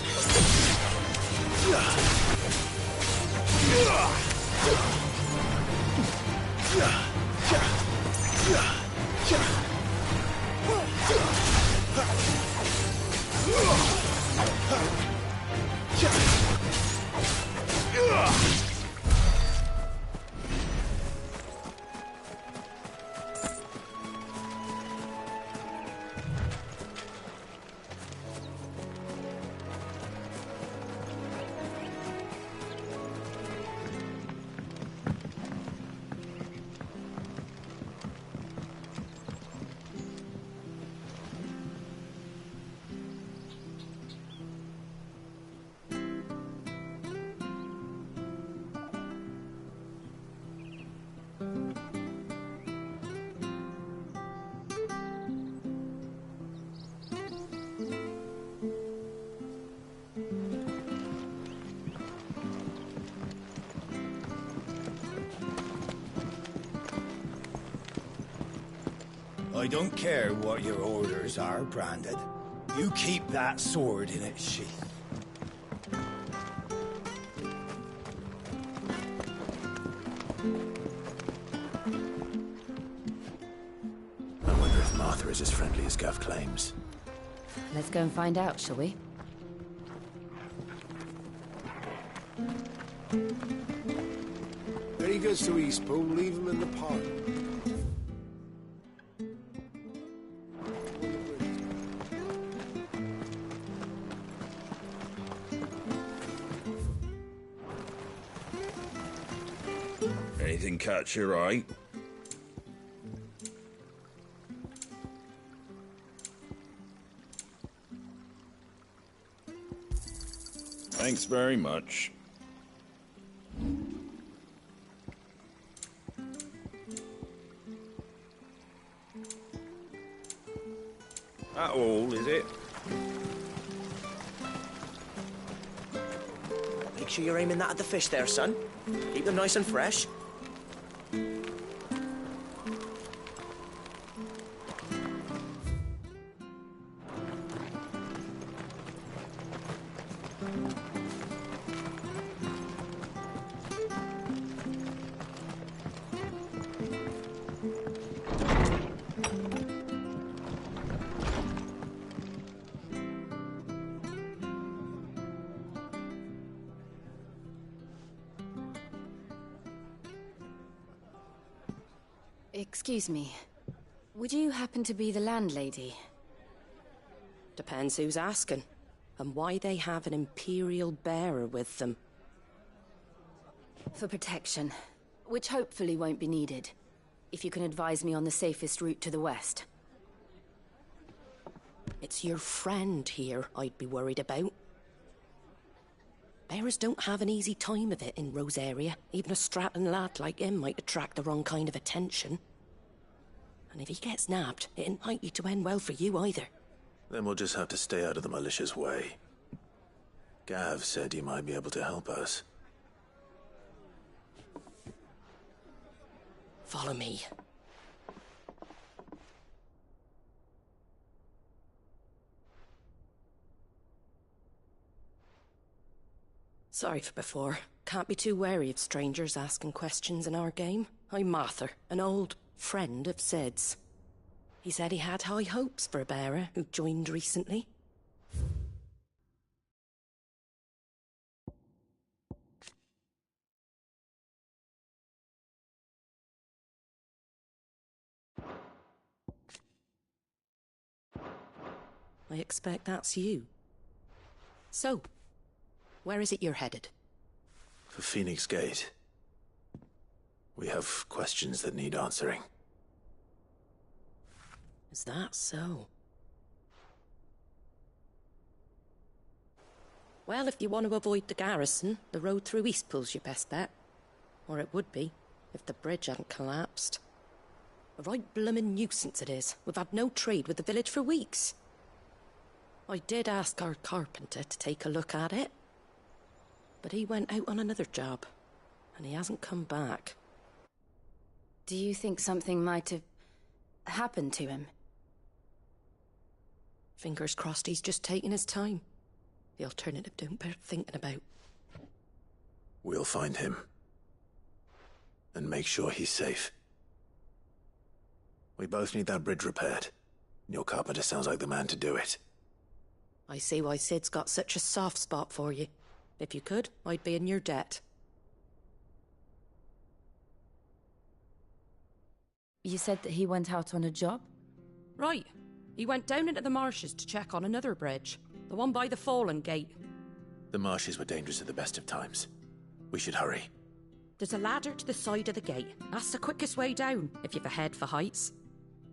I don't care what your orders are, Branded. You keep that sword in its sheath. I wonder if Martha is as friendly as Gav claims. Let's go and find out, shall we? When he goes to Eastpool, leave him in the park. Anything catch your eye? Thanks very much. That all, is it? Make sure you're aiming that at the fish there, son. Keep them nice and fresh. Excuse me. Would you happen to be the landlady? Depends who's asking, and why they have an Imperial bearer with them. For protection, which hopefully won't be needed. If you can advise me on the safest route to the west. It's your friend here I'd be worried about. Bearers don't have an easy time of it in Rosaria. Even a Stratton lad like him might attract the wrong kind of attention. And if he gets nabbed, it ain't likely to end well for you either. Then we'll just have to stay out of the malicious way. Gav said he might be able to help us. Follow me. Sorry for before. Can't be too wary of strangers asking questions in our game. I'm Martha, an old friend of Sid's. He said he had high hopes for a bearer who joined recently. I expect that's you. So, where is it you're headed? For Phoenix Gate. We have questions that need answering. Is that so? Well, if you want to avoid the garrison, the road through Eastpool's your best bet. Or it would be, if the bridge hadn't collapsed. A right bloomin' nuisance it is. We've had no trade with the village for weeks. I did ask our carpenter to take a look at it. But he went out on another job, and he hasn't come back. Do you think something might have happened to him? Fingers crossed he's just taking his time. The alternative don't bear thinking about. We'll find him. And make sure he's safe. We both need that bridge repaired. Your carpenter sounds like the man to do it. I see why Sid's got such a soft spot for you. If you could, I'd be in your debt. You said that he went out on a job? Right. He went down into the marshes to check on another bridge. The one by the Fallen Gate. The marshes were dangerous at the best of times. We should hurry. There's a ladder to the side of the gate. That's the quickest way down, if you've a head for heights.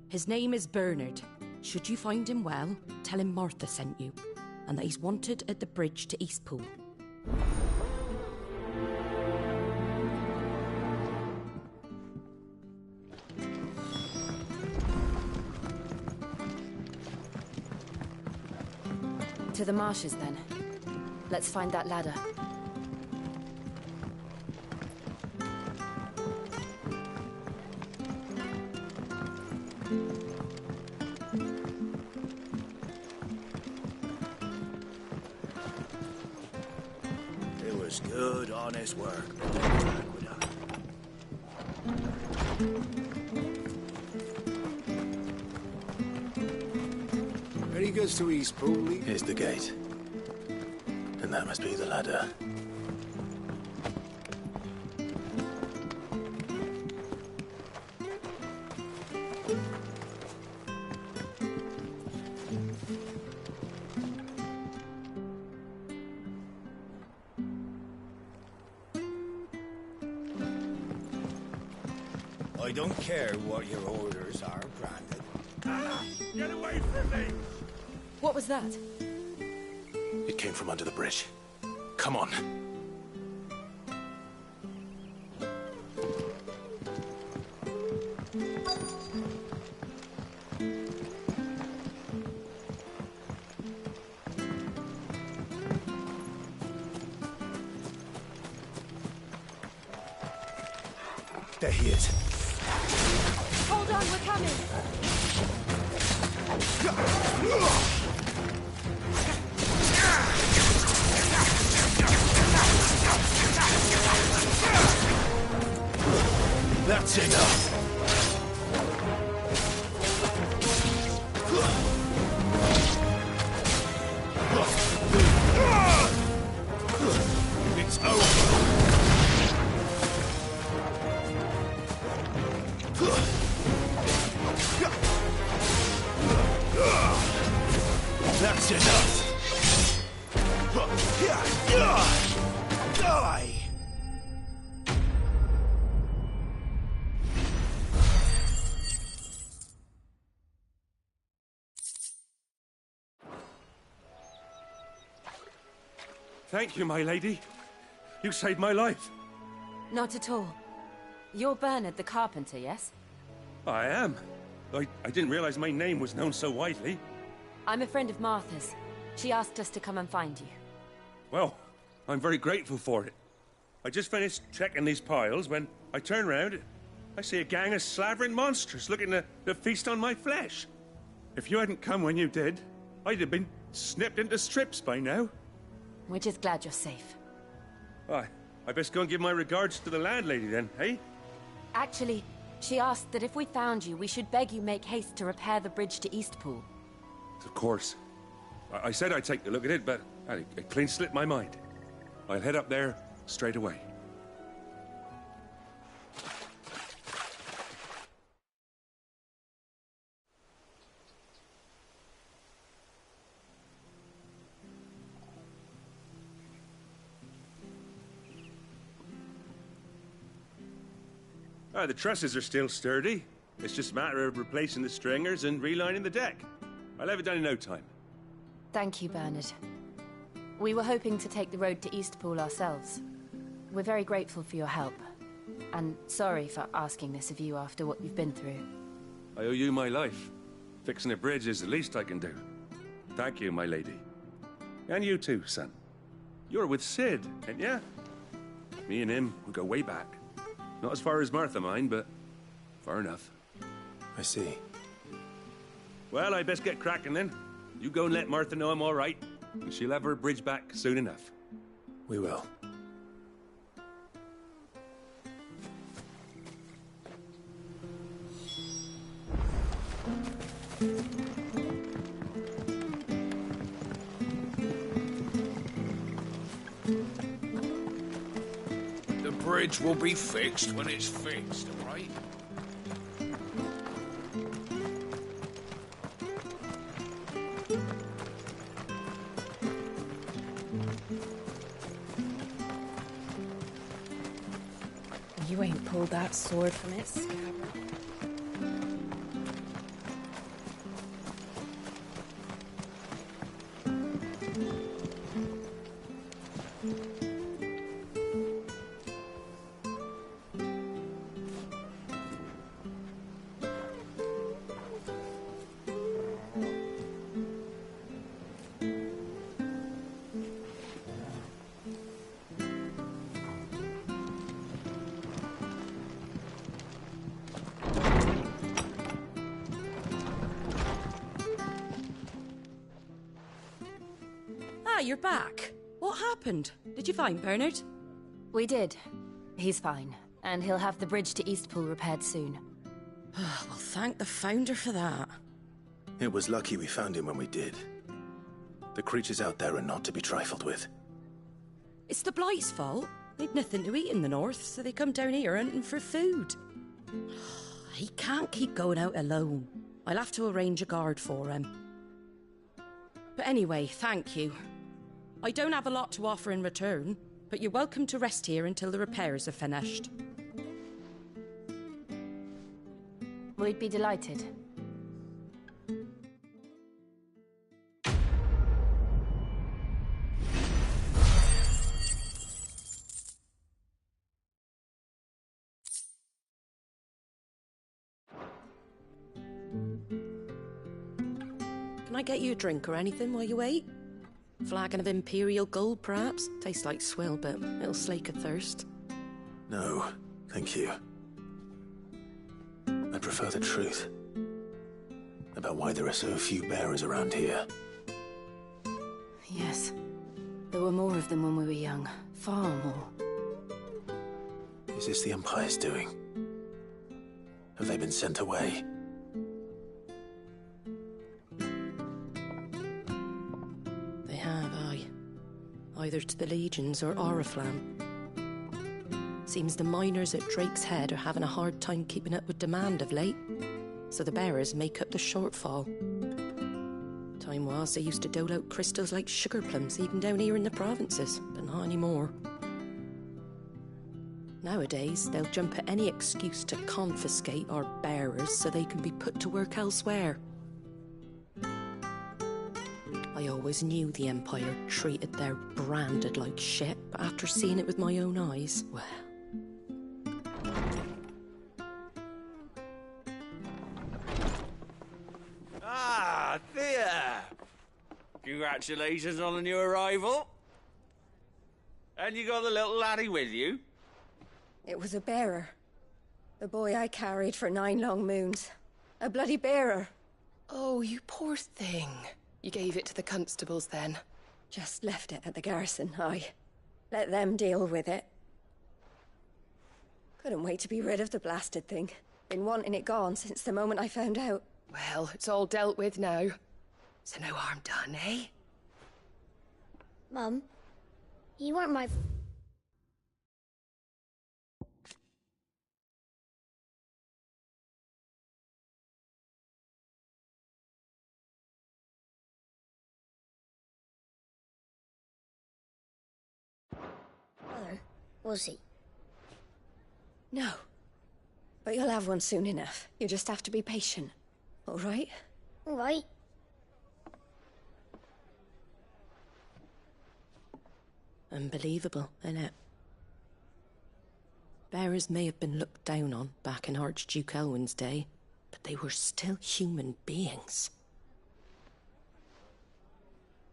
His name is Bernard. Should you find him well, tell him Martha sent you, and that he's wanted at the bridge to Eastpool. To the marshes, then. Let's find that ladder. Just good, honest work. Ready goes to East Pool. Here's the gate. And that must be the ladder. I don't care what your orders are, Brandon. Get away from me! What was that? It came from under the bridge. Come on. There he is. Hold on, we're coming! That's enough. It's over. That's enough. Die! Thank you, my lady. You saved my life. Not at all. You're Bernard the carpenter, yes? I am. I didn't realize my name was known so widely. I'm a friend of Martha's. She asked us to come and find you. Well, I'm very grateful for it. I just finished checking these piles when I turn round. I see a gang of slavering monsters looking to feast on my flesh. If you hadn't come when you did, I'd have been snipped into strips by now. We're just glad you're safe. I best go and give my regards to the landlady then, eh? Actually, she asked that if we found you, we should beg you make haste to repair the bridge to Eastpool. Of course. I said I'd take a look at it, but it clean slipped my mind. I'll head up there straight away. The trusses are still sturdy. It's just a matter of replacing the stringers and relining the deck. I'll have it done in no time. Thank you, Bernard. We were hoping to take the road to Eastpool ourselves. We're very grateful for your help. And sorry for asking this of you after what you've been through. I owe you my life. Fixing a bridge is the least I can do. Thank you, my lady. And you too, son. You're with Sid, ain't ya? Me and him, we go way back. Not as far as Martha, mind, but far enough. I see. Well, I best get cracking then. You go and let Martha know I'm all right, and she'll have her bridge back soon enough. We will. The bridge will be fixed when it's fixed, all right? You ain't pulled that sword from its scabbard. Ah, you're back. What happened? Did you find Bernard? We did. He's fine, and he'll have the bridge to Eastpool repaired soon. Well, thank the Founder for that. It was lucky we found him when we did. The creatures out there are not to be trifled with. It's the Blight's fault. They've nothing to eat in the north, so they come down here hunting for food. He can't keep going out alone. I'll have to arrange a guard for him. But anyway, thank you. I don't have a lot to offer in return, but you're welcome to rest here until the repairs are finished. We'd be delighted. Can I get you a drink or anything while you wait? Flagon of Imperial Gold, perhaps? Tastes like swill, but it'll slake a thirst. No, thank you. I prefer the truth. About why there are so few bearers around here. Yes. There were more of them when we were young. Far more. Is this the Empire's doing? Have they been sent away? They have, aye. Either to the Legions or Oriflamme. Seems the miners at Drake's Head are having a hard time keeping up with demand of late, so the bearers make up the shortfall. Time was they used to dole out crystals like sugar plums even down here in the provinces, but not anymore. Nowadays, they'll jump at any excuse to confiscate our bearers so they can be put to work elsewhere. I always knew the Empire treated their branded like shit, but after seeing it with my own eyes, well... Ah, there! Congratulations on the new arrival. And you got the little laddie with you? It was a bearer. The boy I carried for 9 long moons. A bloody bearer. Oh, you poor thing. You gave it to the constables then? Just left it at the garrison, aye. Let them deal with it. Couldn't wait to be rid of the blasted thing. Been wanting it gone since the moment I found out. Well, it's all dealt with now. So no harm done, eh? Mum, you weren't my... Father, was he? No. But you'll have one soon enough. You just have to be patient. All right? All right. Unbelievable, innit? Bearers may have been looked down on back in Archduke Elwin's day, but they were still human beings.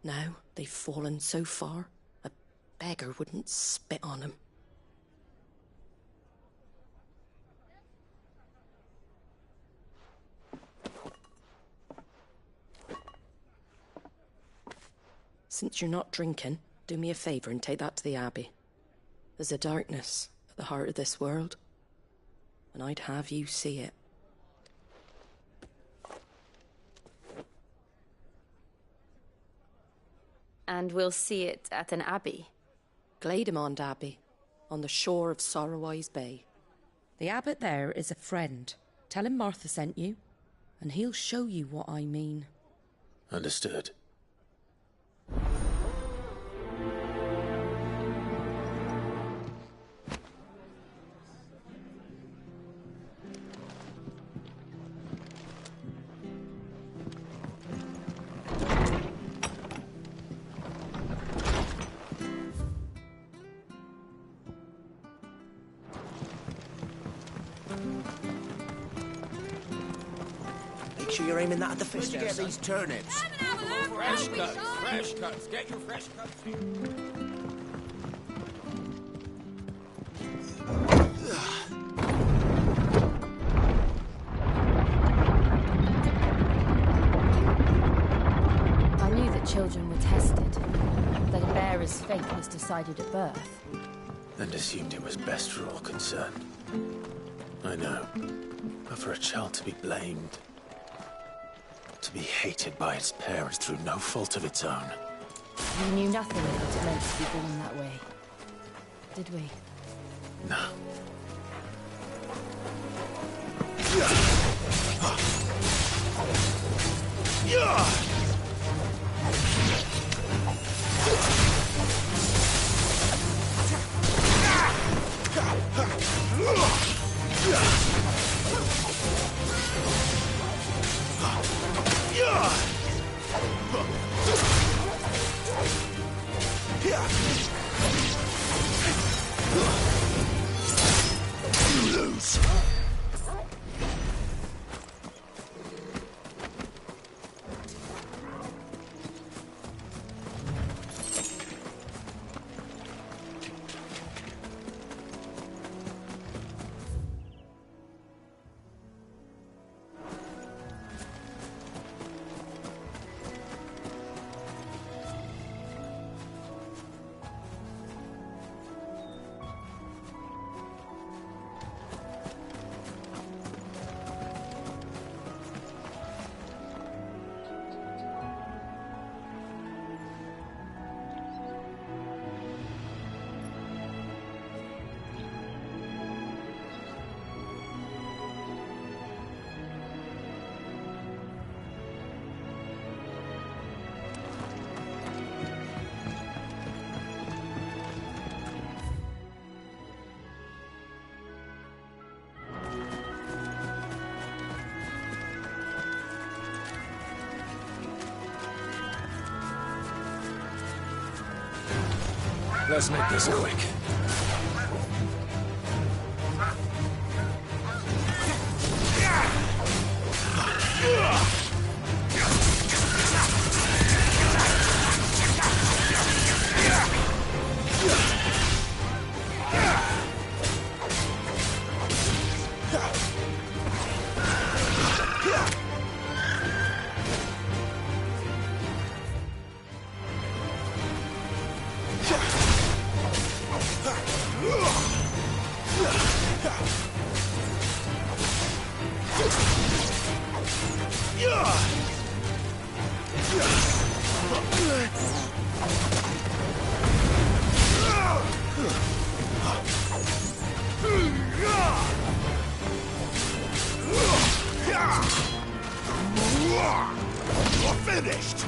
Now they've fallen so far, a beggar wouldn't spit on them. Since you're not drinking, do me a favour and take that to the Abbey. There's a darkness at the heart of this world, and I'd have you see it. And we'll see it at an abbey? Glademond Abbey, on the shore of Sorrowise Bay. The abbot there is a friend. Tell him Martha sent you, and he'll show you what I mean. Understood. Make sure you're aiming that at the fish. Where'd you get these turnips? Fresh cuts, fresh cuts. Get your fresh cuts here. I knew that children were tested, that a bear bearer's fate was decided at birth. And assumed it was best for all concerned. I know. But for a child to be blamed, to be hated by its parents through no fault of its own. We knew nothing of what it meant to be born that way. Did we? No. You lose. Let's make this quick. You're finished!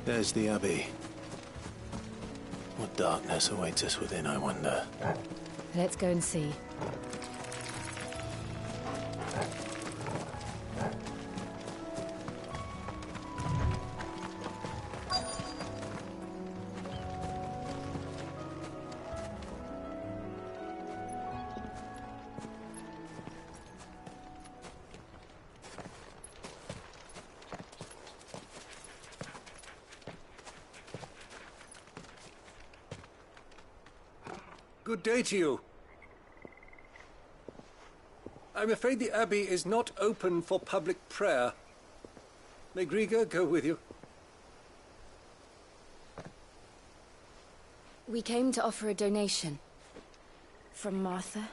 There's the Abbey. What darkness awaits us within, I wonder? Let's go and see. Good day to you. I'm afraid the Abbey is not open for public prayer. May Griga go with you? We came to offer a donation. From Martha.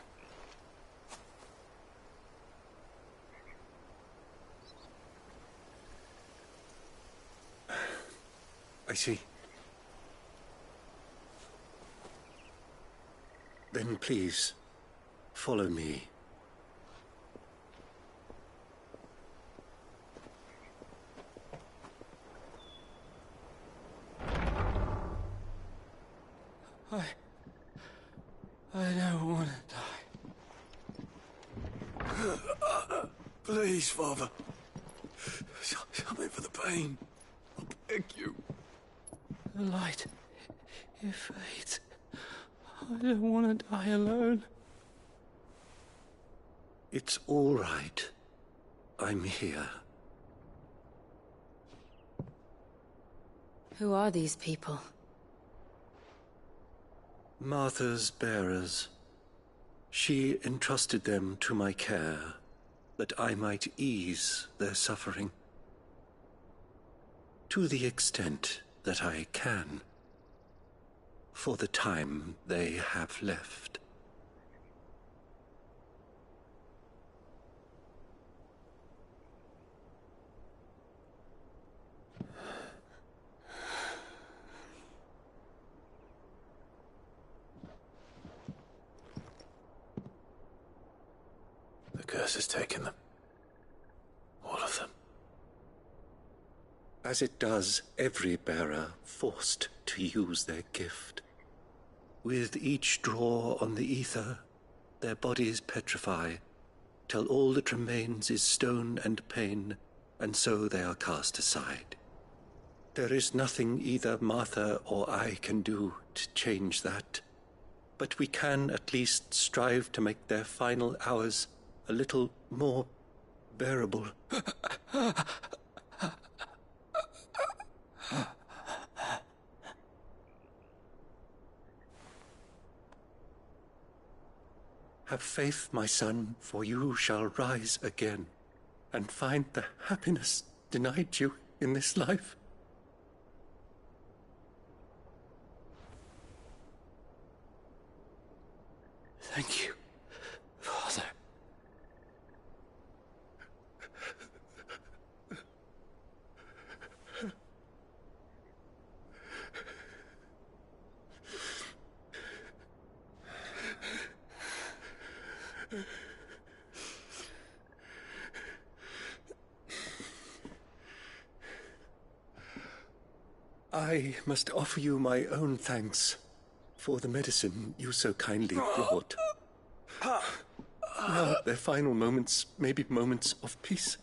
I see. Then please, follow me. I don't want to die. Please, Father. Something for the pain. I beg you. The light. It fades. I don't want to die alone. It's all right. I'm here. Who are these people? Martha's bearers. She entrusted them to my care, that I might ease their suffering. To the extent that I can, for the time they have left. The curse has taken them. All of them. As it does every bearer forced to use their gift. With each draw on the ether, their bodies petrify, till all that remains is stone and pain, and so they are cast aside. There is nothing either Martha or I can do to change that, but we can at least strive to make their final hours a little more bearable. Have faith, my son, for you shall rise again, and find the happiness denied you in this life. Thank you, Father. I must offer you my own thanks for the medicine you so kindly brought. Now their final moments may be moments of peace.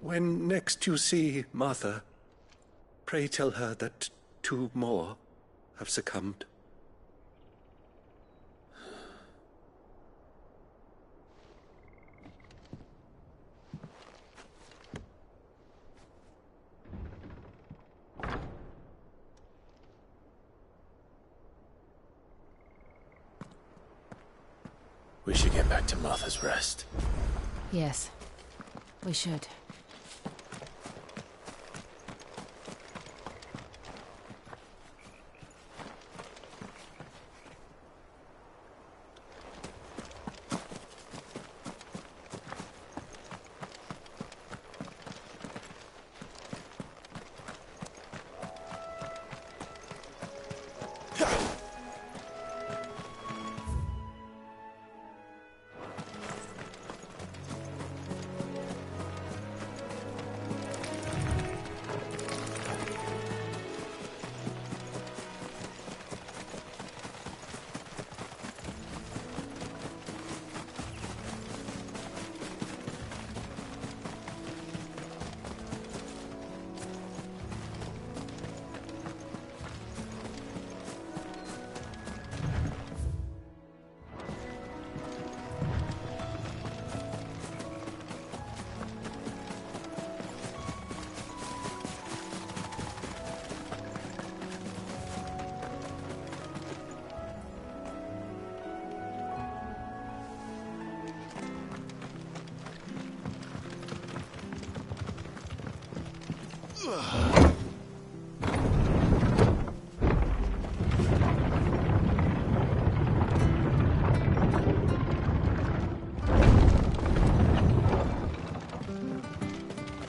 When next you see Martha, pray tell her that 2 more have succumbed. We should get back to Martha's Rest. Yes, we should.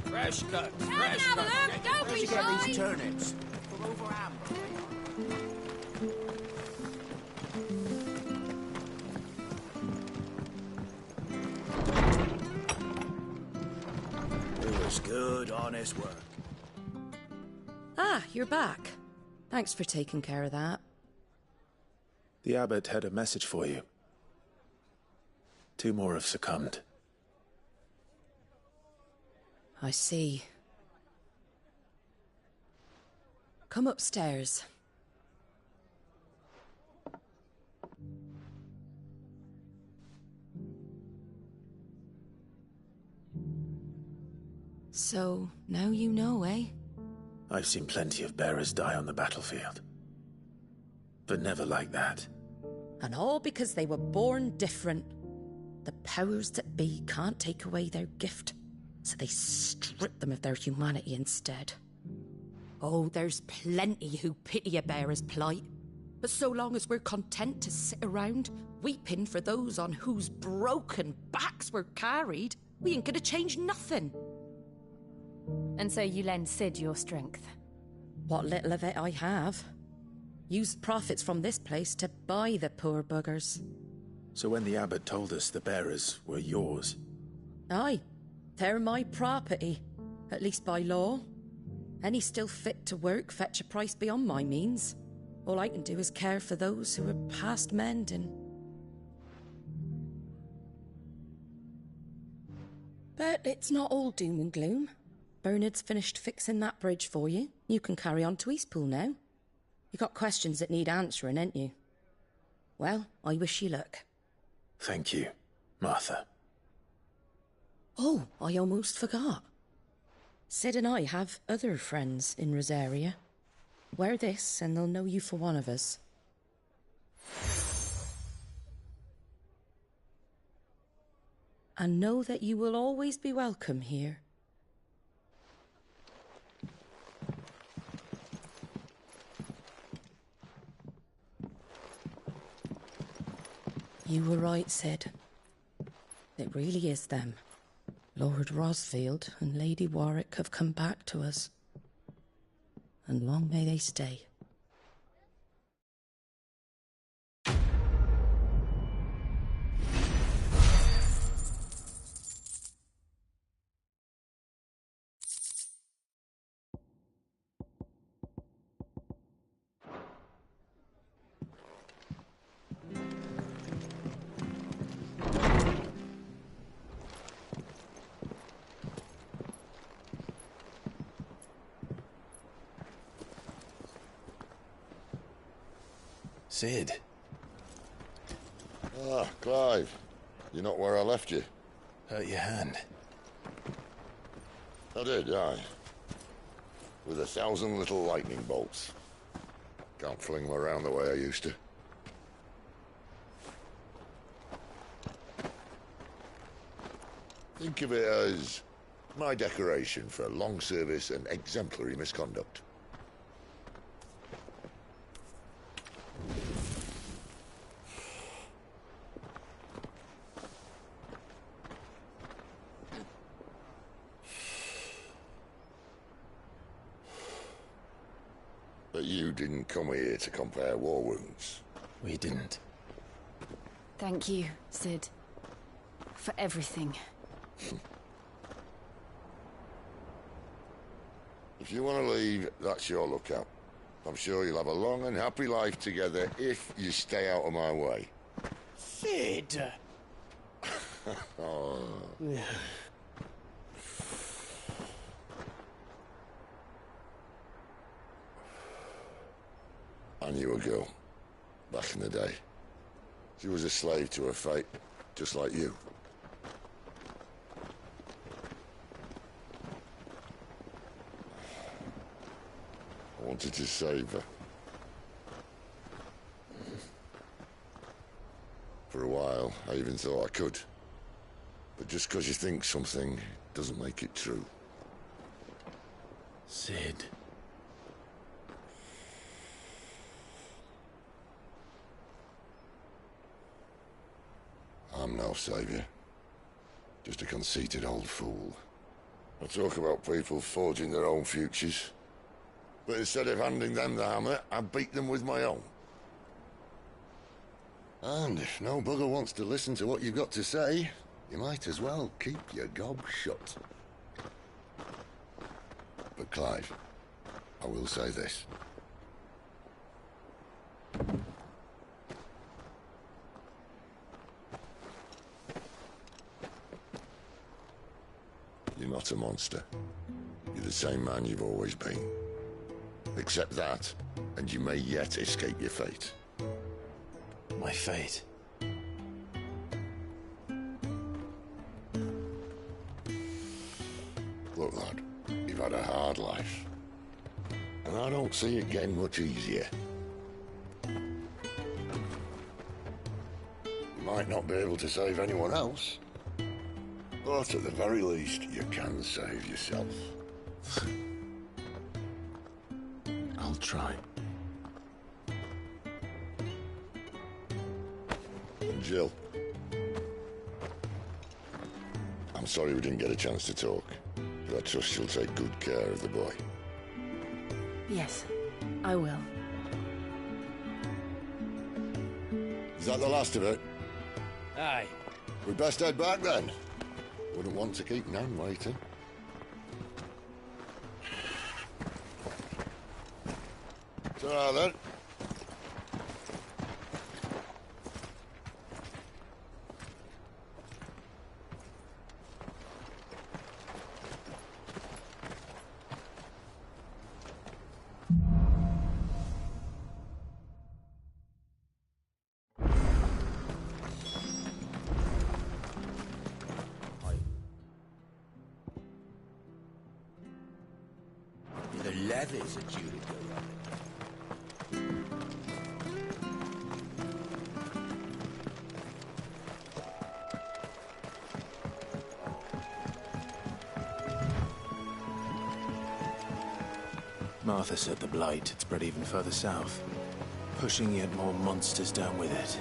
Fresh cuts, fresh cuts. Where'd you get these turnips? From over Amber. It was good, honest work. Ah, you're back. Thanks for taking care of that. The abbot had a message for you. 2 more have succumbed. I see. Come upstairs. So, now you know, eh? I've seen plenty of bearers die on the battlefield. But never like that. And all because they were born different. The powers that be can't take away their gift, so they strip them of their humanity instead. Oh, there's plenty who pity a bearer's plight. But so long as we're content to sit around, weeping for those on whose broken backs we're carried, we ain't gonna change nothing. And so you lend Cid your strength? What little of it I have. Used profits from this place to buy the poor buggers. So when the abbot told us the bearers were yours... Aye, they're my property, at least by law. Any still fit to work fetch a price beyond my means. All I can do is care for those who are past mending. But it's not all doom and gloom. Bernard's finished fixing that bridge for you. You can carry on to Eastpool now. You got questions that need answering, ain't you? Well, I wish you luck. Thank you, Martha. Oh, I almost forgot. Cid and I have other friends in Rosaria. Wear this and they'll know you for one of us. And know that you will always be welcome here. You were right, Cid. It really is them. Lord Rosfield and Lady Warwick have come back to us. And long may they stay. Cid. Ah, Clive. You're not where I left you. Hurt your hand. I did, aye. With 1,000 little lightning bolts. Can't fling them around the way I used to. Think of it as my decoration for long service and exemplary misconduct. But you didn't come here to compare war wounds. We didn't. Thank you, Cid. For everything. If you want to leave, that's your lookout. I'm sure you'll have a long and happy life together if you stay out of my way. Cid! Oh. I knew a girl, back in the day. She was a slave to her fate, just like you. I wanted to save her. For a while, I even thought I could. But just because you think something doesn't make it true. Cid. I'm no savior. Just a conceited old fool. I talk about people forging their own futures. But instead of handing them the hammer, I beat them with my own. And if no bugger wants to listen to what you've got to say, you might as well keep your gob shut. But Clive, I will say this. not a monster. You're the same man you've always been. Accept that, and you may yet escape your fate. My fate? Look, lad, you've had a hard life. And I don't see it getting much easier. You might not be able to save anyone else, but at the very least, you can save yourself. I'll try. And Jill, I'm sorry we didn't get a chance to talk, but I trust you'll take good care of the boy. Yes, I will. Is that the last of it? Aye. We best head back then. Wouldn't want to keep Nan waiting. Ta-ra then. The leathers are due to go on. Martha said the blight had spread even further south, pushing yet more monsters down with it.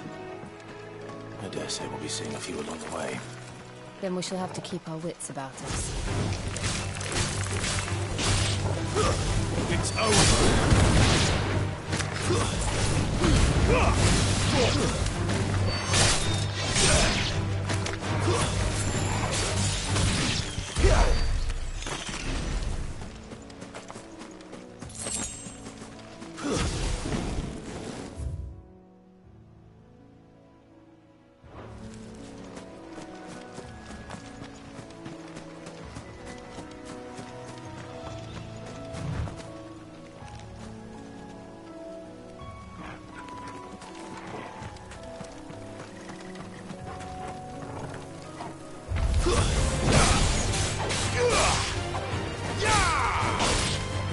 I dare say we'll be seeing a few along the way. Then we shall have to keep our wits about us. It's over!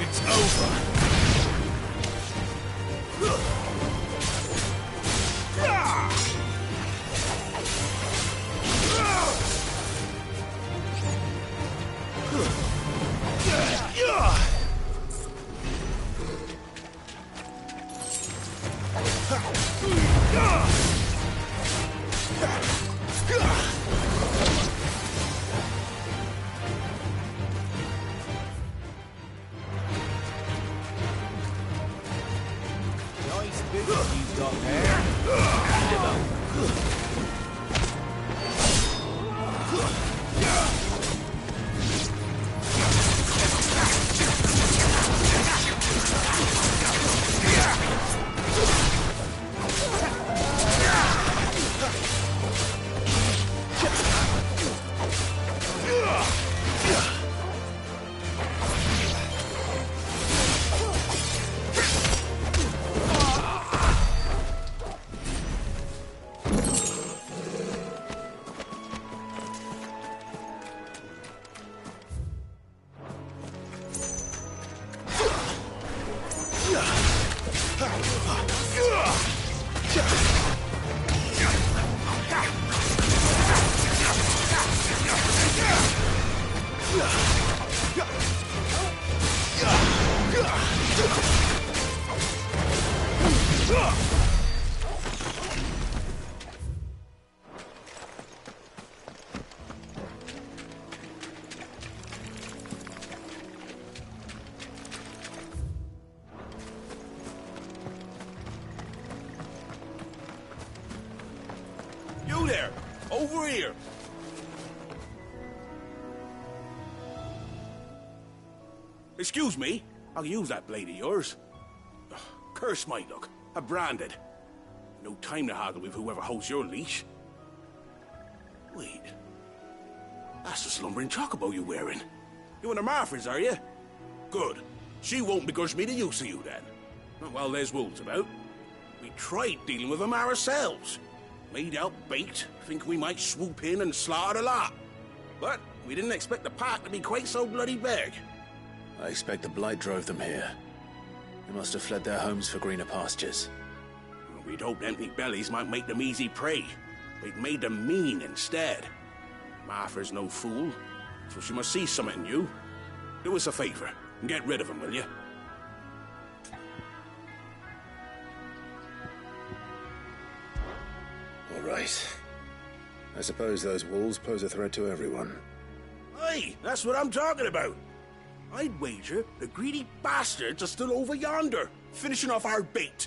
It's over! Nice boots you've got there. You there! Over here! Excuse me, I'll use that blade of yours. Ugh, curse my luck. I'm branded. No time to haggle with whoever holds your leash. Wait. That's the slumbering chocobo you're wearing. You and the Marfors, are you? Good. She won't begrudge me the use of you, then. Not while there's wolves about. We tried dealing with them ourselves. Made out bait, think we might swoop in and slaughter the lot. But we didn't expect the pack to be quite so bloody big. I expect the blight drove them here. They must have fled their homes for greener pastures. We'd hoped empty bellies might make them easy prey. They'd made them mean instead. Martha's no fool, so she must see something in you. Do us a favor and get rid of them, will you? All right. I suppose those wolves pose a threat to everyone. Aye, that's what I'm talking about. I'd wager the greedy bastards are still over yonder, finishing off our bait.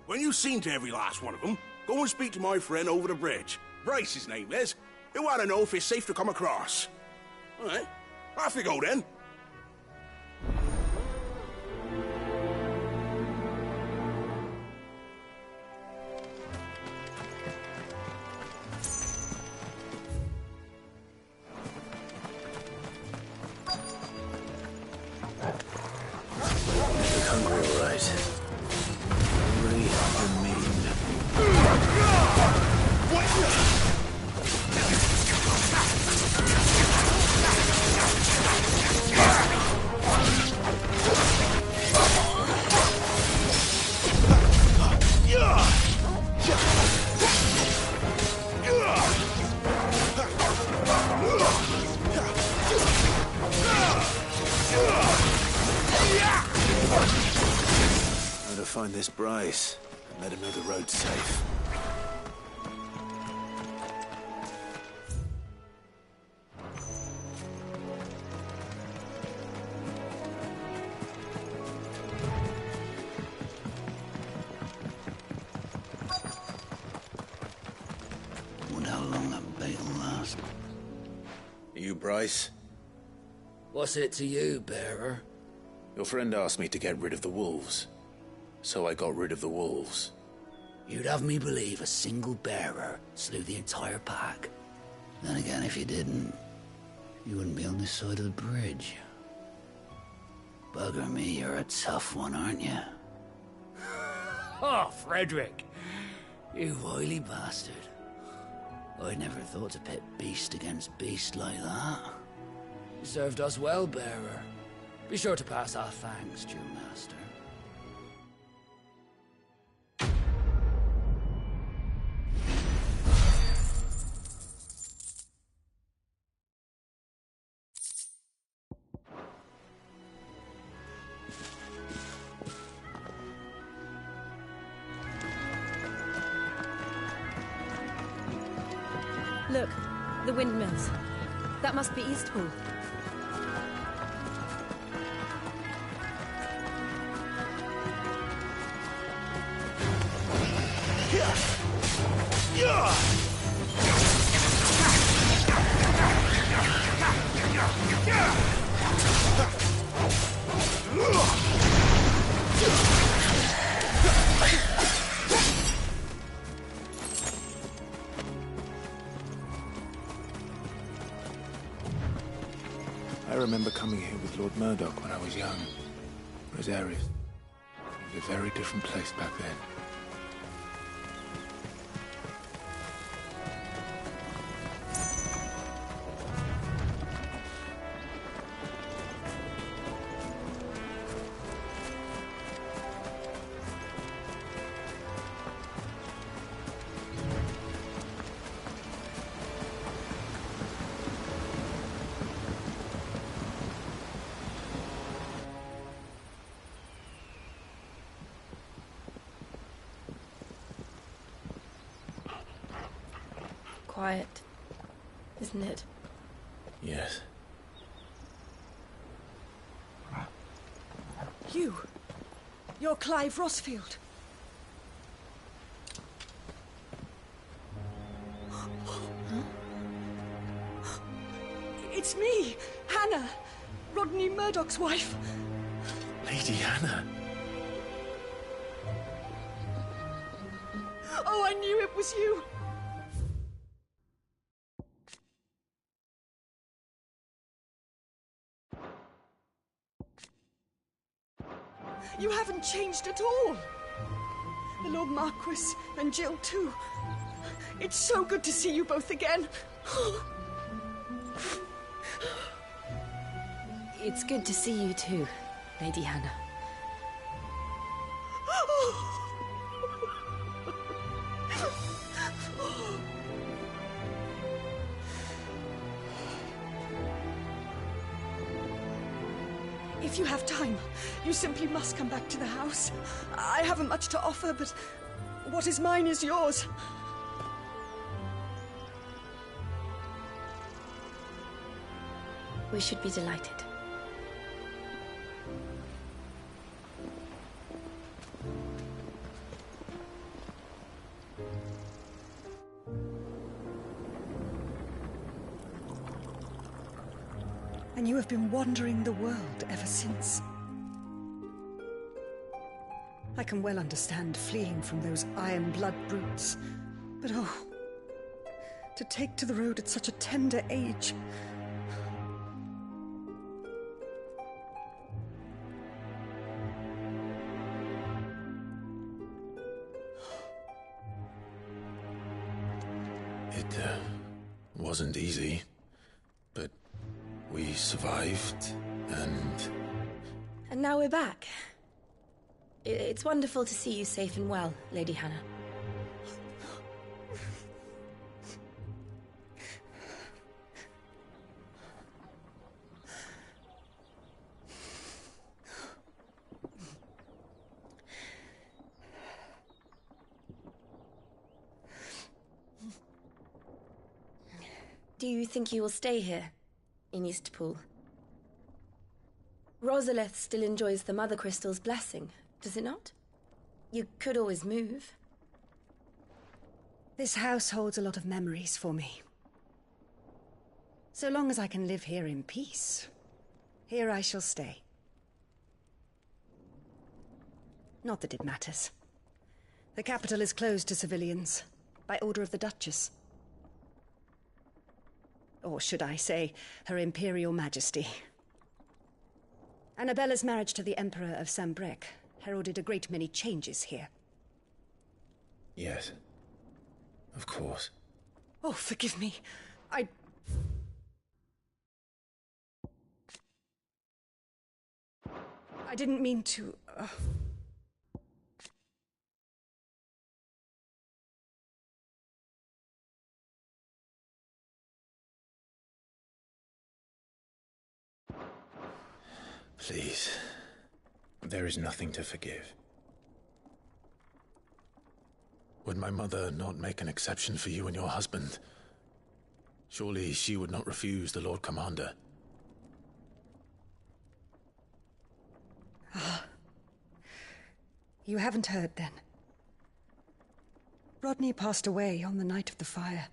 When you've seen to every last one of them, go and speak to my friend over the bridge. Bryce, his name is. He'll want to know if it's safe to come across. All right, off you go then. Look hungry, all right. Hungry and mean. I'm gonna find this Bryce and let him know the road's safe. Wonder how long that bait will last. You Bryce? What's it to you, bearer? Your friend asked me to get rid of the wolves, so I got rid of the wolves. You'd have me believe a single bearer slew the entire pack. Then again, if you didn't, you wouldn't be on this side of the bridge. Bugger me, you're a tough one, aren't you? Oh, Frederick! You wily bastard. I'd never thought to pit beast against beast like that. You served us well, bearer. Be sure to pass our thanks to your master. Look, the windmills. That must be Eastpool. I remember coming here with Lord Murdoch when I was young. Rosaries. It was a very different place back then. Quiet, isn't it? Yes. You're Clive Rossfield. It's me, Hannah, Rodney Murdoch's wife. Lady Hannah. Oh, I knew it was you. You haven't changed at all. The Lord Marquis and Jill too. It's so good to see you both again. It's good to see you too, Lady Hannah. If you have time, you simply must come back to the house. I haven't much to offer, but what is mine is yours. We should be delighted. And you have been wandering the world ever since. I can well understand fleeing from those iron blood brutes, but oh, to take to the road at such a tender age. It wasn't easy, but we survived, and... And now we're back. It's wonderful to see you safe and well, Lady Hannah. Do you think you will stay here, in Eastpool? Rosalith still enjoys the Mother Crystal's blessing, does it not? You could always move. This house holds a lot of memories for me. So long as I can live here in peace, here I shall stay. Not that it matters. The capital is closed to civilians, by order of the Duchess. Or should I say, Her Imperial Majesty. Annabella's marriage to the Emperor of Sambrec heralded a great many changes here. Yes. Of course. Oh, forgive me. I didn't mean to... Please. There is nothing to forgive. Would my mother not make an exception for you and your husband? Surely she would not refuse the Lord Commander. Ah. You haven't heard, then. Rodney passed away on the night of the fire.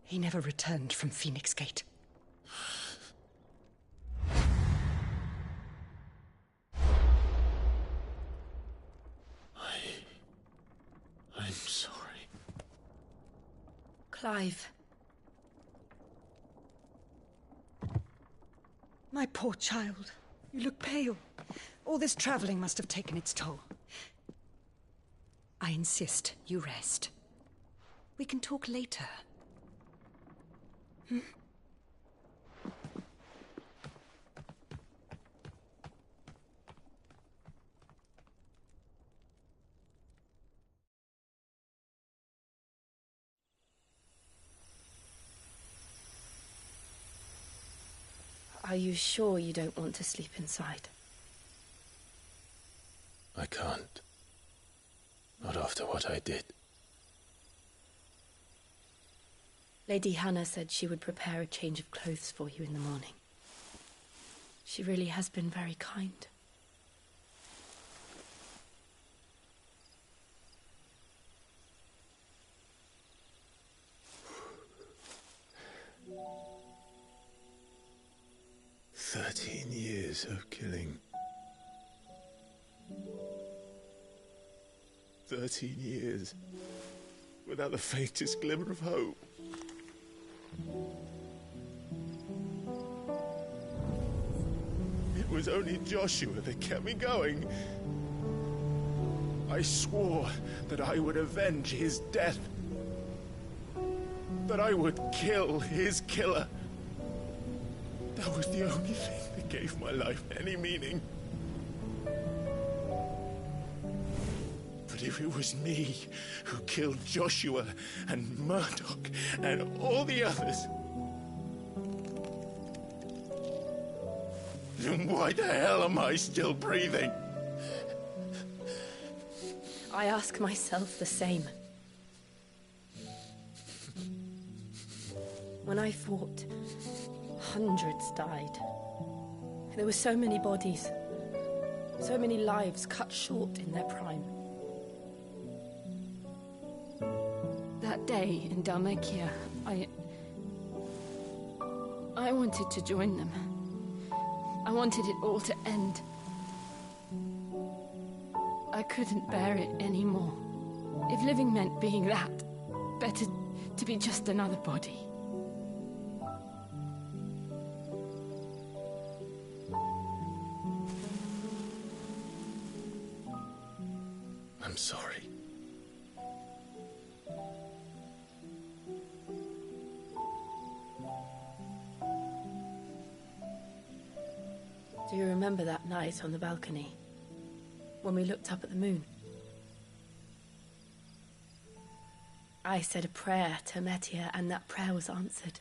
He never returned from Phoenix Gate. I'm sorry. Clive. My poor child. You look pale. All this traveling must have taken its toll. I insist you rest. We can talk later. Hmm? Are you sure you don't want to sleep inside? I can't. Not after what I did. Lady Hannah said she would prepare a change of clothes for you in the morning. She really has been very kind. Years of killing. 13 years without the faintest glimmer of hope. It was only Joshua that kept me going. I swore that I would avenge his death. That I would kill his killer. That was the only thing that gave my life any meaning. But if it was me who killed Joshua and Murdoch and all the others, then why the hell am I still breathing? I ask myself the same. When I fought, hundreds died. There were so many bodies, so many lives cut short in their prime. That day in Dalmekia, I wanted to join them. I wanted it all to end. I couldn't bear it anymore. If living meant being that, better to be just another body. I'm sorry. Do you remember that night on the balcony? When we looked up at the moon? I said a prayer to Metia, and that prayer was answered.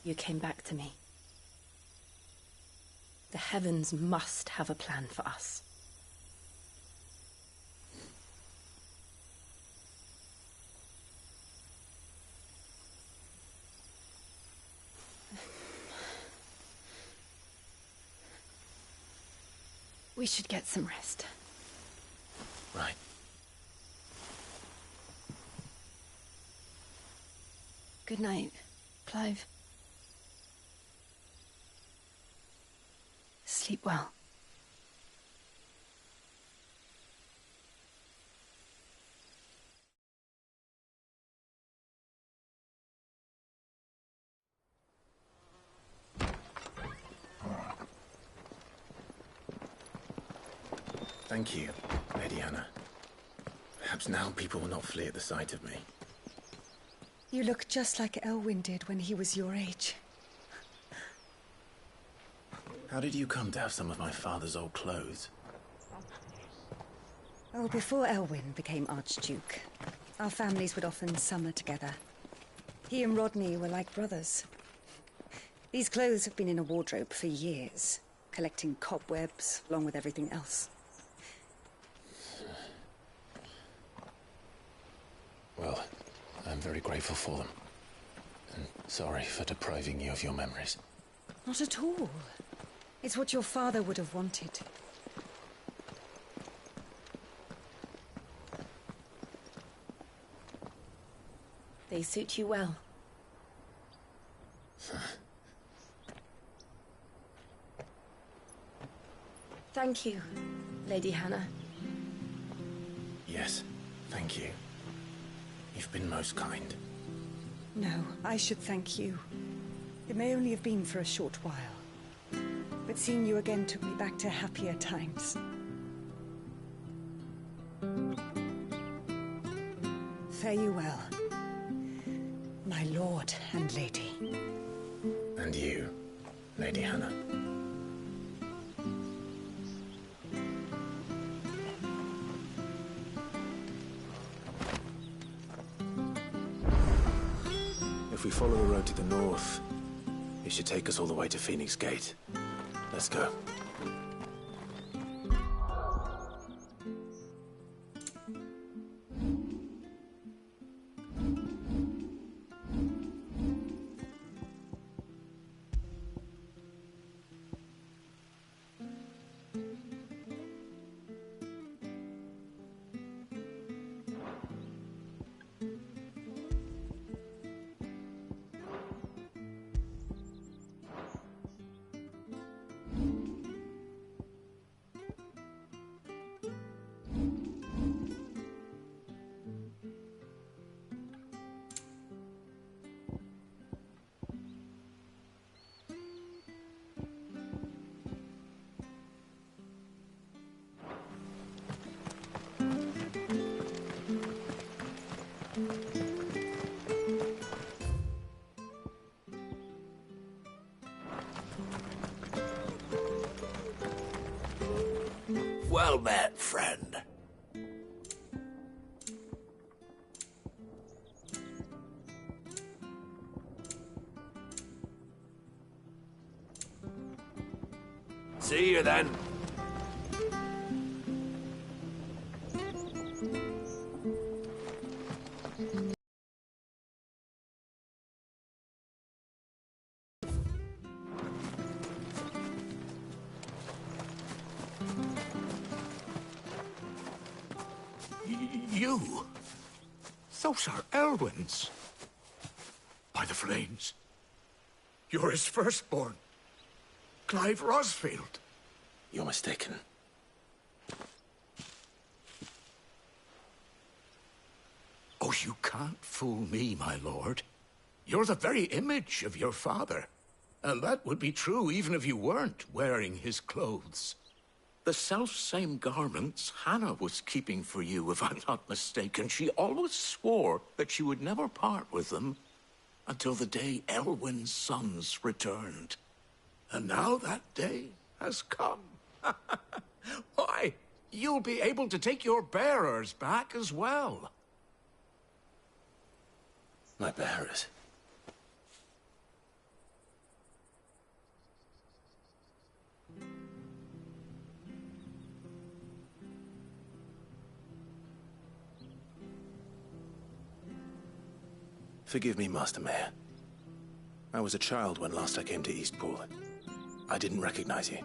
You came back to me. The heavens must have a plan for us. We should get some rest. Right. Good night, Clive. Sleep well. Thank you, Lady Hannah. Perhaps now people will not flee at the sight of me. You look just like Elwyn did when he was your age. How did you come to have some of my father's old clothes? Oh, before Elwyn became Archduke, our families would often summer together. He and Rodney were like brothers. These clothes have been in a wardrobe for years, collecting cobwebs along with everything else. Well, I'm very grateful for them. And sorry for depriving you of your memories. Not at all. It's what your father would have wanted. They suit you well. Thank you, Lady Hannah. Yes, thank you. You've been most kind. No, I should thank you. It may only have been for a short while, but seeing you again took me back to happier times. Fare you well, my lord and lady. And you, Lady Hannah. If we follow the road to the north, it should take us all the way to Phoenix Gate. Let's go. Well met, friend. See you then. You? Those are Elwyn's. By the flames. You're his firstborn. Clive Rosfield. You're mistaken. Oh, you can't fool me, my lord. You're the very image of your father. And that would be true even if you weren't wearing his clothes. The self-same garments Hannah was keeping for you, if I'm not mistaken. She always swore that she would never part with them until the day Elwyn's sons returned. And now that day has come. Why, you'll be able to take your bearers back as well. My bearers? Forgive me, Master Mayor. I was a child when last I came to Eastpool. I didn't recognize you.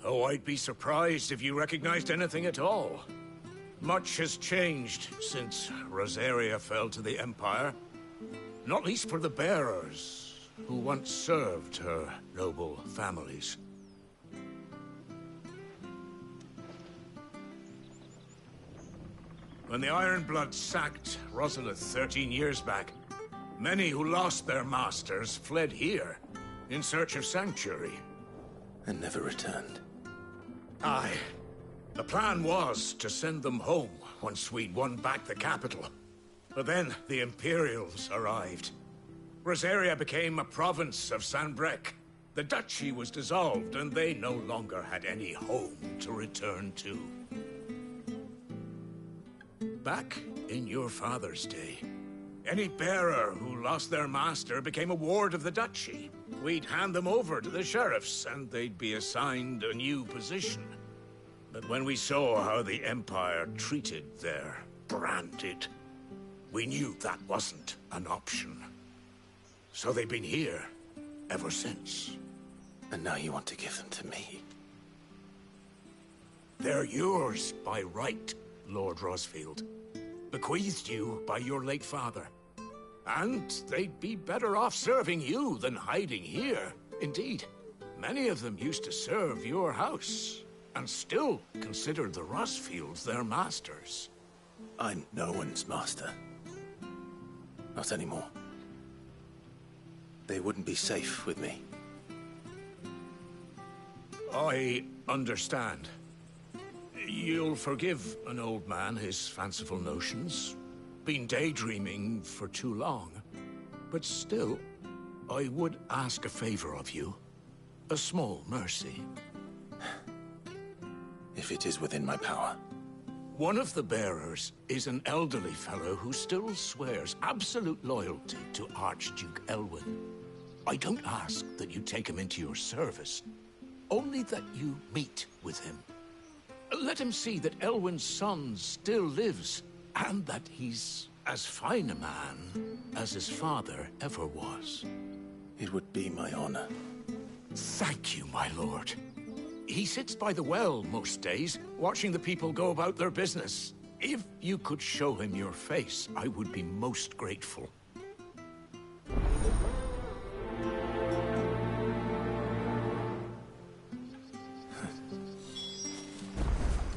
Oh, I'd be surprised if you recognized anything at all. Much has changed since Rosaria fell to the Empire. Not least for the bearers, who once served her noble families. When the Ironbloods sacked Rosalith 13 years back, many who lost their masters fled here, in search of sanctuary. And never returned. Aye. The plan was to send them home once we'd won back the capital. But then the Imperials arrived. Rosaria became a province of Sanbreque. The duchy was dissolved, and they no longer had any home to return to. Back in your father's day, any bearer who lost their master became a ward of the duchy. We'd hand them over to the sheriffs, and they'd be assigned a new position. But when we saw how the Empire treated their branded, we knew that wasn't an option. So they've been here ever since. And now you want to give them to me? They're yours by right, Lord Rosfield. Bequeathed you by your late father. And they'd be better off serving you than hiding here. Indeed, many of them used to serve your house, and still consider the Rosfields their masters. I'm no one's master. Not anymore. They wouldn't be safe with me. I understand. You'll forgive an old man his fanciful notions. Been daydreaming for too long. But still, I would ask a favor of you. A small mercy. If it is within my power. One of the bearers is an elderly fellow who still swears absolute loyalty to Archduke Elwyn. I don't ask that you take him into your service, only that you meet with him. Let him see that Elwyn's son still lives, and that he's as fine a man as his father ever was. It would be my honor. Thank you, my lord. He sits by the well most days, watching the people go about their business. If you could show him your face, I would be most grateful.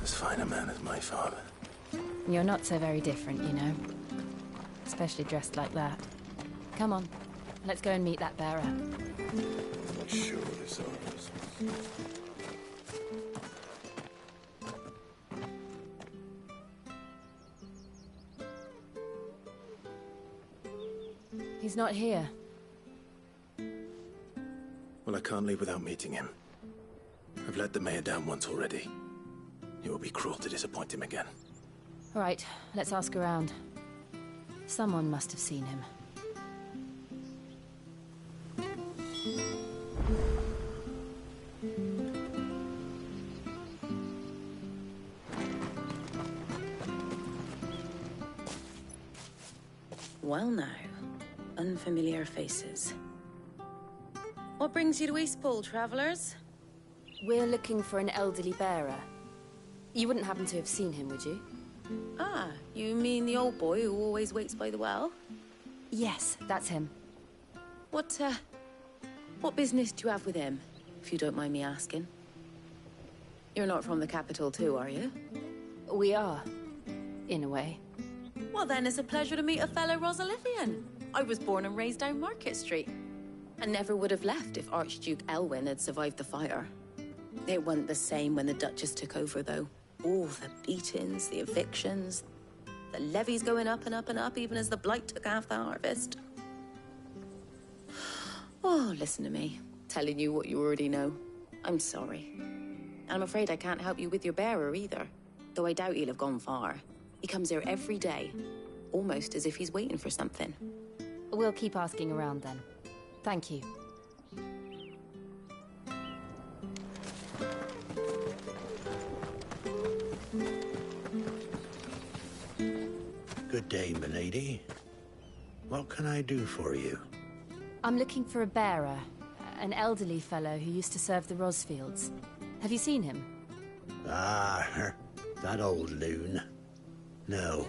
As fine a man as my father. You're not so very different, you know. Especially dressed like that. Come on, let's go and meet that bearer. Not sure this orders. He's not here. Well, I can't leave without meeting him. I've let the mayor down once already. It would be cruel to disappoint him again. All right, let's ask around. Someone must have seen him. Well now, unfamiliar faces. What brings you to Eastpool, travellers? We're looking for an elderly bearer. You wouldn't happen to have seen him, would you? Ah, you mean the old boy who always waits by the well? Yes, that's him. What business do you have with him, if you don't mind me asking? You're not from the capital too, are you? We are, in a way. Well then, it's a pleasure to meet a fellow Rosalithian. I was born and raised down Market Street. I never would have left if Archduke Elwyn had survived the fire. It wasn't the same when the Duchess took over, though. All the beatings, the evictions, the levies going up and up and up, even as the blight took half the harvest. Oh, listen to me, telling you what you already know. I'm sorry. And I'm afraid I can't help you with your bearer either, though I doubt he'll have gone far. He comes here every day, almost as if he's waiting for something. We'll keep asking around then. Thank you. Good day, milady. What can I do for you? I'm looking for a bearer, an elderly fellow who used to serve the Rosfields. Have you seen him? Ah, that old loon. No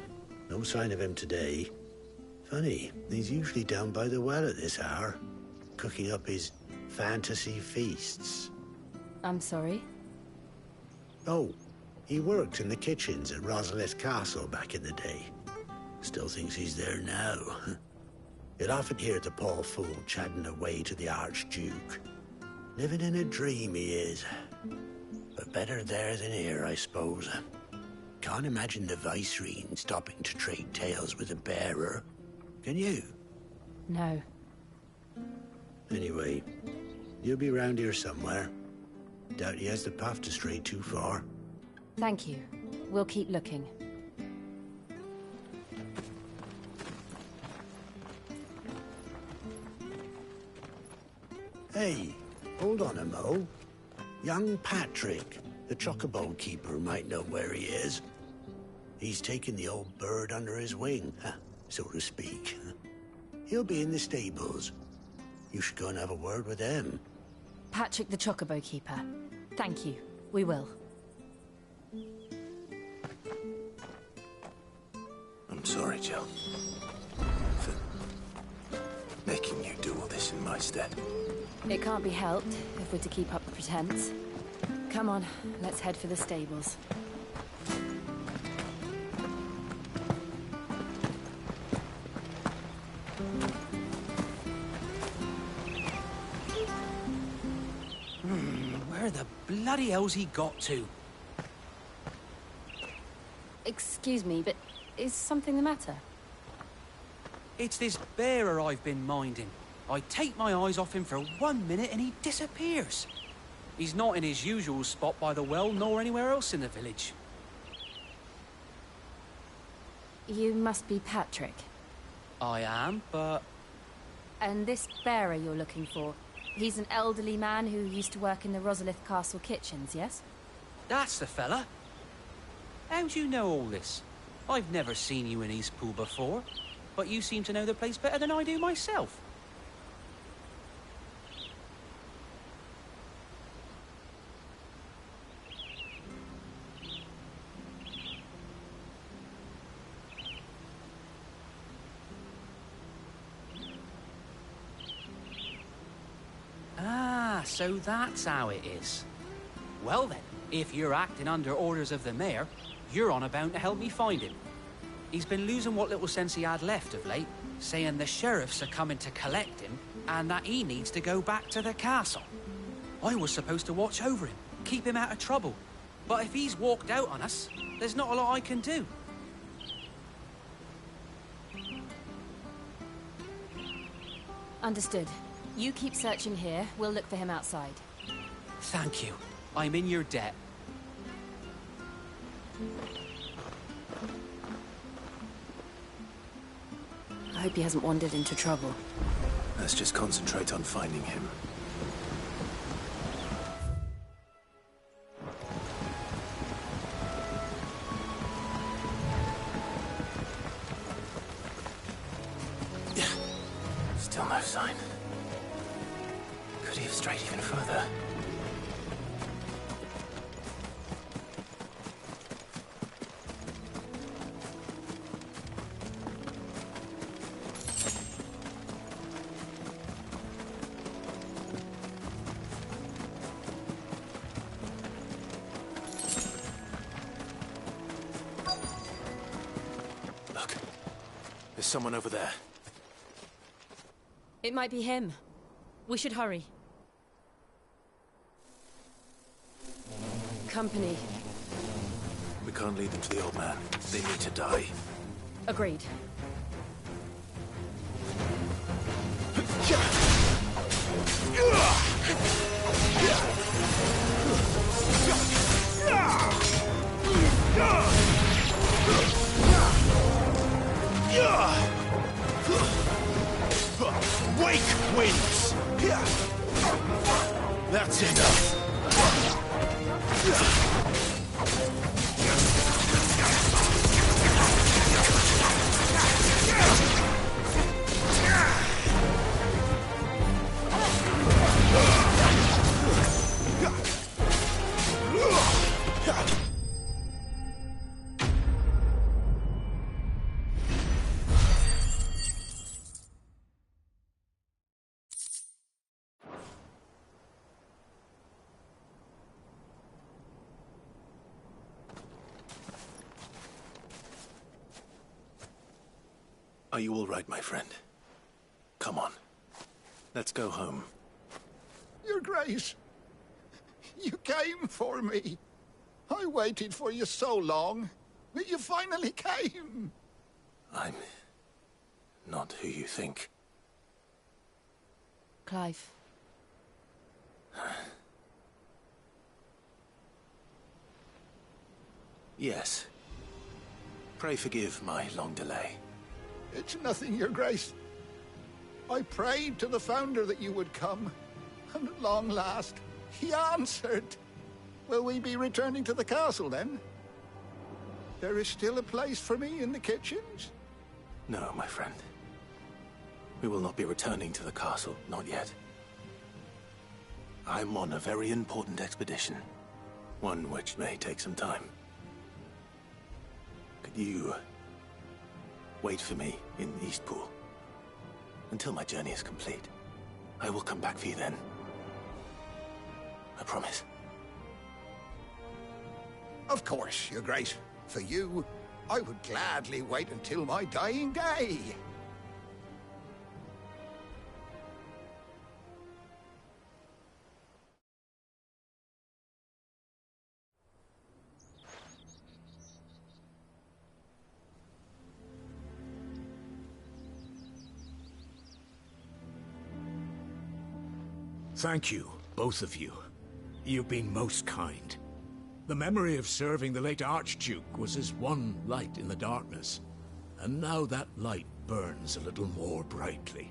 sign of him today. Funny, he's usually down by the well at this hour, cooking up his fantasy feasts. I'm sorry? Oh, he worked in the kitchens at Rosalith Castle back in the day. Still thinks he's there now. You'd often hear the poor fool chatting away to the Archduke. Living in a dream he is. But better there than here, I suppose. Can't imagine the Viceroy stopping to trade tales with a bearer. Can you? No. Anyway, you'll be round here somewhere. Doubt he has the path to stray too far. Thank you. We'll keep looking. Hey, hold on a mo. Young Patrick, the chocobo keeper, might know where he is. He's taken the old bird under his wing, so to speak. He'll be in the stables. You should go and have a word with him. Patrick the chocobo keeper. Thank you. We will. I'm sorry, Jill. For making you do all this in my stead. It can't be helped if we're to keep up the pretense. Come on, let's head for the stables. Where the bloody hell's he got to? Excuse me, but is something the matter? It's this bearer I've been minding. I take my eyes off him for 1 minute and he disappears. He's not in his usual spot by the well, nor anywhere else in the village. You must be Patrick. I am, but... And this bearer you're looking for, he's an elderly man who used to work in the Rosalith Castle kitchens, yes? That's the fella. How'd you know all this? I've never seen you in Eastpool before, but you seem to know the place better than I do myself. Ah, so that's how it is. Well then, if you're acting under orders of the mayor, you're on about to help me find him. He's been losing what little sense he had left of late, saying the sheriffs are coming to collect him and that he needs to go back to the castle. I was supposed to watch over him, keep him out of trouble. But if he's walked out on us, there's not a lot I can do. Understood. You keep searching here, we'll look for him outside. Thank you. I'm in your debt. I hope he hasn't wandered into trouble. Let's just concentrate on finding him. Still no sign. Could he have strayed even further? Look, there's someone over there. It might be him. We should hurry. Company. We can't lead them to the old man. They need to die. Agreed. Wake, winds! That's enough! Are you all right, my friend? Come on. Let's go home. Your Grace, you came for me. I waited for you so long, but you finally came. I'm not who you think. Clive. Yes. Pray forgive my long delay. It's nothing, Your Grace. I prayed to the Founder that you would come, and at long last, he answered. Will we be returning to the castle, then? There is still a place for me in the kitchens? No, my friend. We will not be returning to the castle, not yet. I'm on a very important expedition. One which may take some time. Could you wait for me in Eastpool until my journey is complete? I will come back for you then. I promise. Of course, Your Grace. For you, I would gladly wait until my dying day. Thank you, both of you. You've been most kind. The memory of serving the late Archduke was as one light in the darkness, and now that light burns a little more brightly.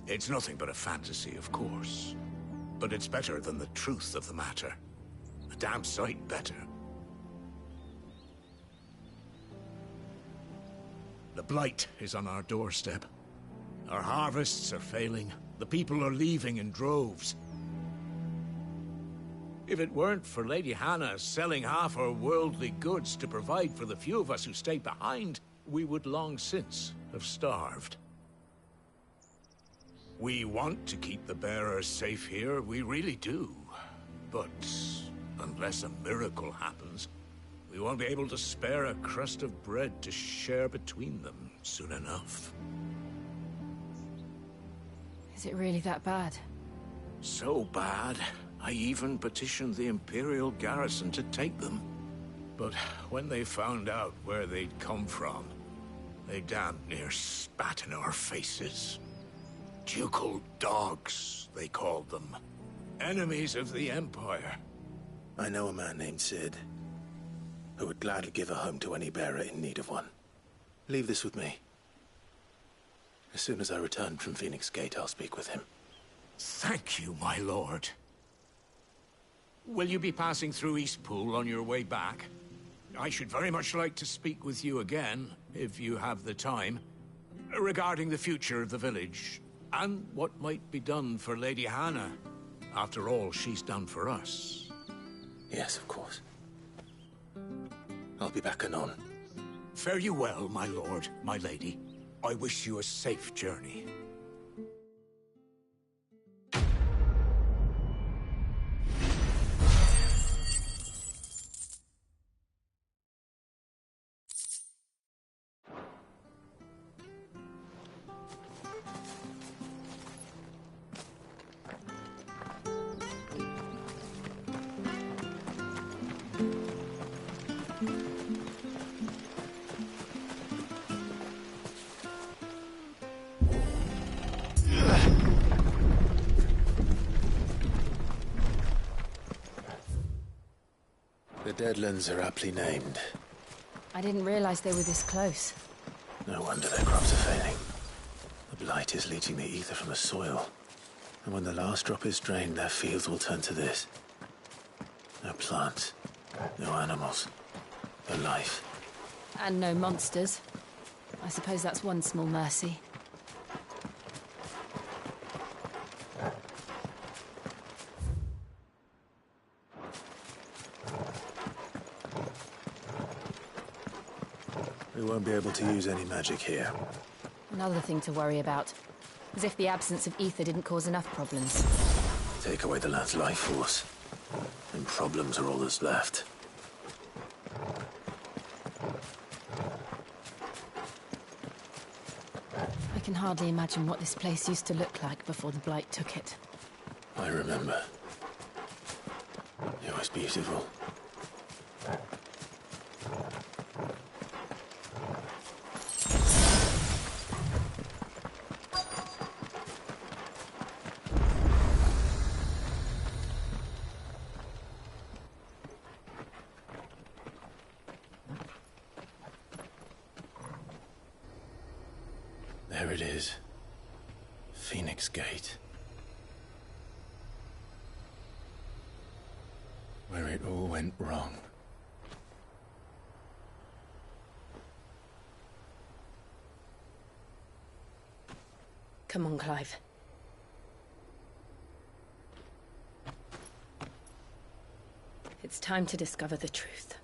It's nothing but a fantasy, of course, but it's better than the truth of the matter. A damn sight better. The blight is on our doorstep. Our harvests are failing. The people are leaving in droves. If it weren't for Lady Hannah selling half her worldly goods to provide for the few of us who stayed behind, we would long since have starved. We want to keep the bearers safe here, we really do. But unless a miracle happens, we won't be able to spare a crust of bread to share between them soon enough. Is it really that bad? So bad, I even petitioned the Imperial garrison to take them. But when they found out where they'd come from, they damn near spat in our faces. Ducal dogs, they called them. Enemies of the Empire. I know a man named Cid. who would gladly give a home to any bearer in need of one. Leave this with me. As soon as I return from Phoenix Gate, I'll speak with him. Thank you, my lord. Will you be passing through Eastpool on your way back? I should very much like to speak with you again, if you have the time, regarding the future of the village, and what might be done for Lady Hannah. After all, she's done for us. Yes, of course. I'll be back anon. Fare you well, my lord, my lady. I wish you a safe journey. The Deadlands are aptly named. I didn't realize they were this close. No wonder their crops are failing. The blight is leaching the ether from the soil. And when the last drop is drained, their fields will turn to this. No plants, no animals, no life. And no monsters. I suppose that's one small mercy. We won't be able to use any magic here. Another thing to worry about. As if the absence of ether didn't cause enough problems. Take away the lad's life force, and problems are all that's left. I can hardly imagine what this place used to look like before the blight took it. I remember. It was beautiful. There it is. Phoenix Gate. Where it all went wrong. Come on, Clive. It's time to discover the truth.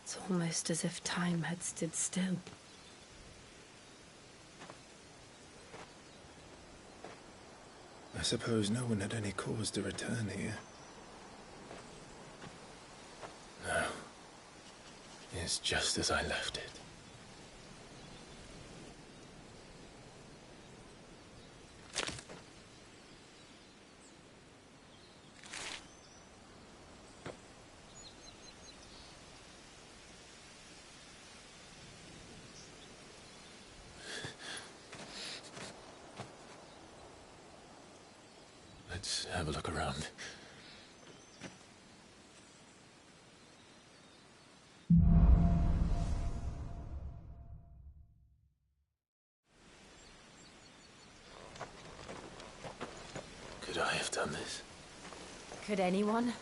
It's almost as if time had stood still. I suppose no one had any cause to return here. No. It's just as I left it. Let's have a look around. Could I have done this? Could anyone?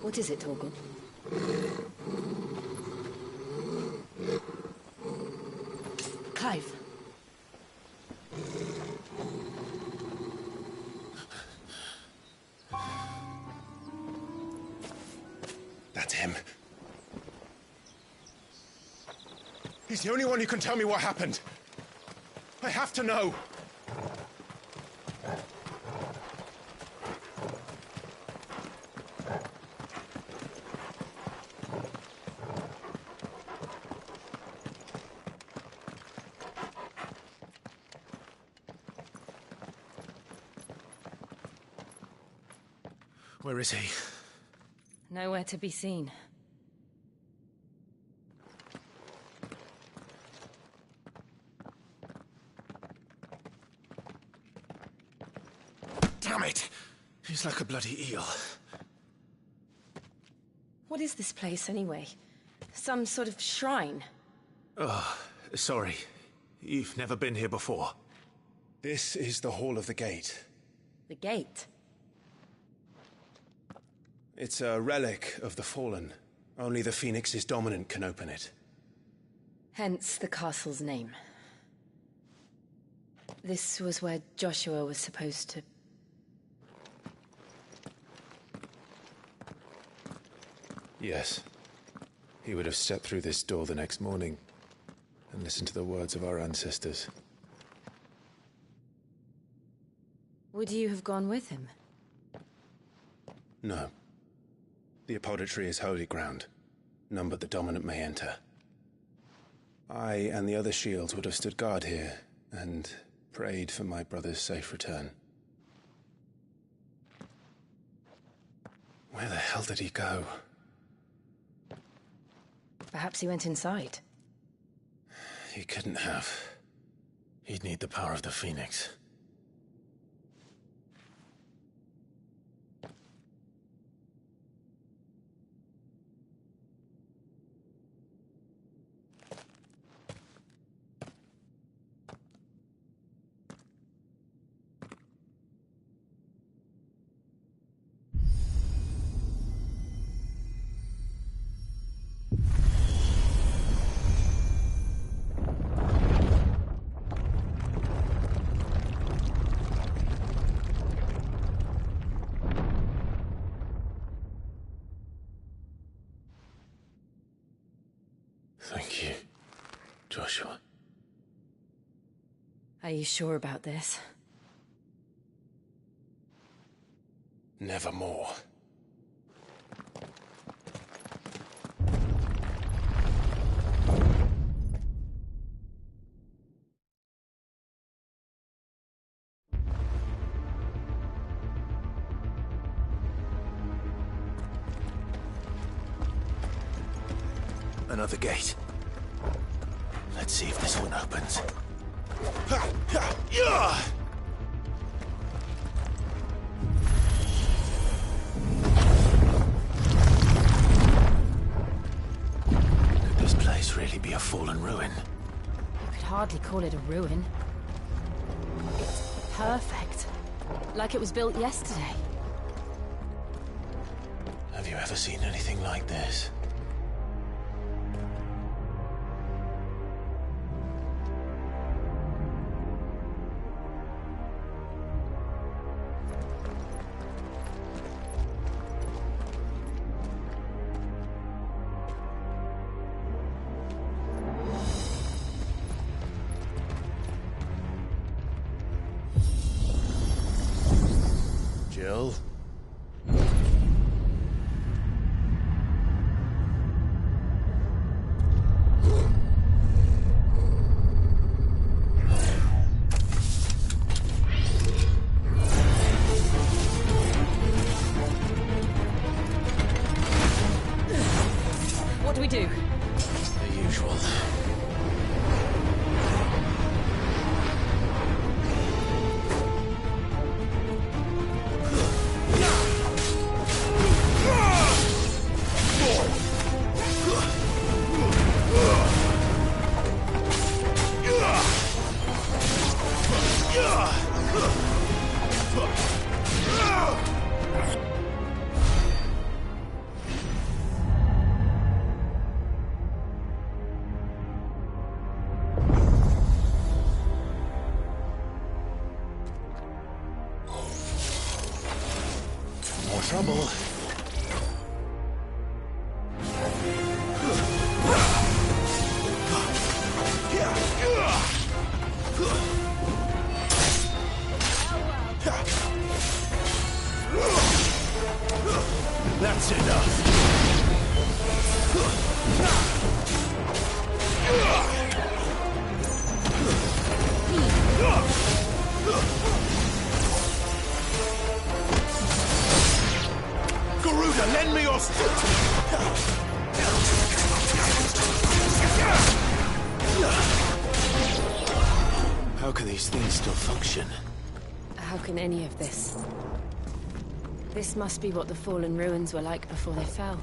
What is it, Torgal? Clive. That's him. He's the only one who can tell me what happened. I have to know. Where is he? Nowhere to be seen. Damn it! He's like a bloody eel. What is this place, anyway? Some sort of shrine? Oh, sorry. You've never been here before. This is the Hall of the Gate. The gate? It's a relic of the Fallen. Only the Phoenix's dominant can open it. Hence the castle's name. This was where Joshua was supposed to... Yes. He would have stepped through this door the next morning and listened to the words of our ancestors. Would you have gone with him? No. The apodatory is holy ground. None but the dominant may enter. I and the other shields would have stood guard here and prayed for my brother's safe return. Where the hell did he go? Perhaps he went inside. He couldn't have. He'd need the power of the Phoenix. Thank you, Joshua. Are you sure about this? Nevermore. Another gate. Let's see if this one opens. Could this place really be a fallen ruin? You could hardly call it a ruin. It's perfect. Like it was built yesterday. Have you ever seen anything like this? Jill? more trouble. That's enough. Garuda, lend me your How can these things still function? How can any of this? This must be what the fallen ruins were like before they fell.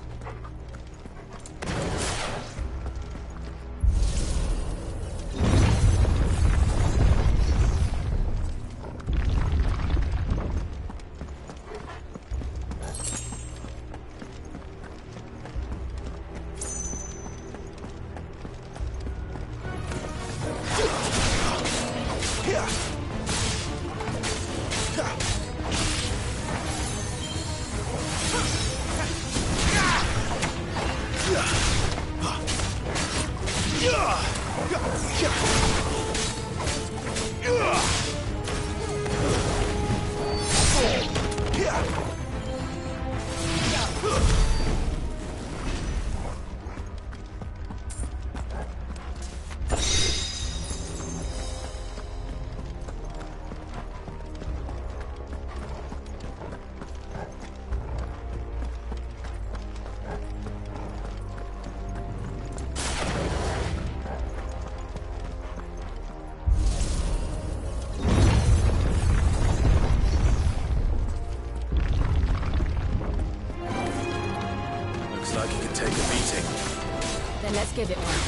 Then let's give it one.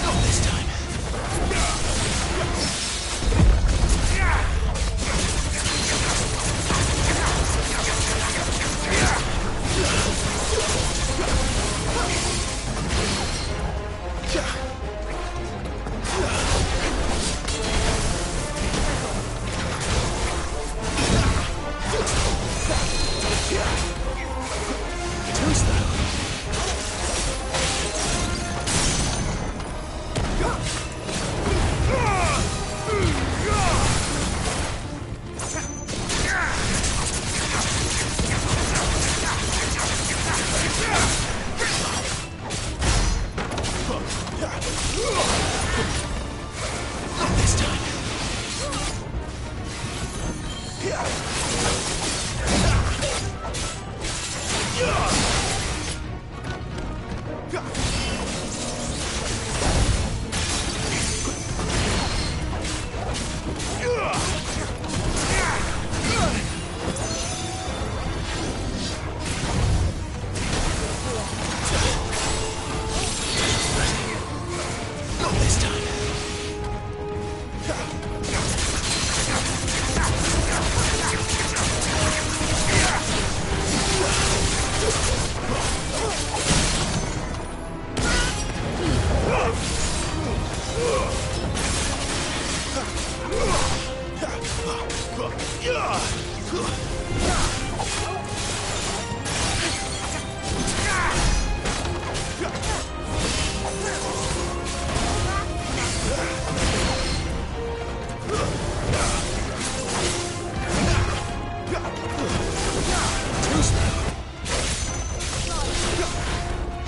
Not this time.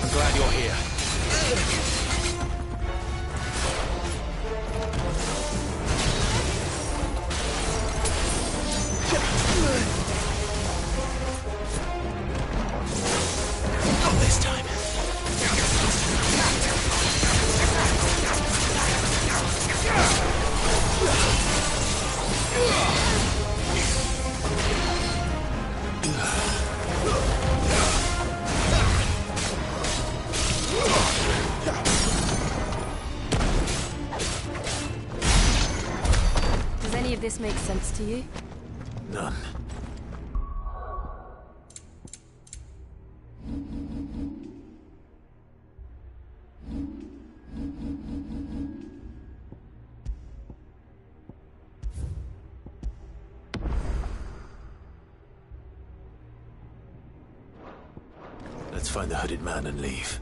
I'm glad you're here. Not this time. Does any of this make sense to you? None. Let's find the hooded man and leave.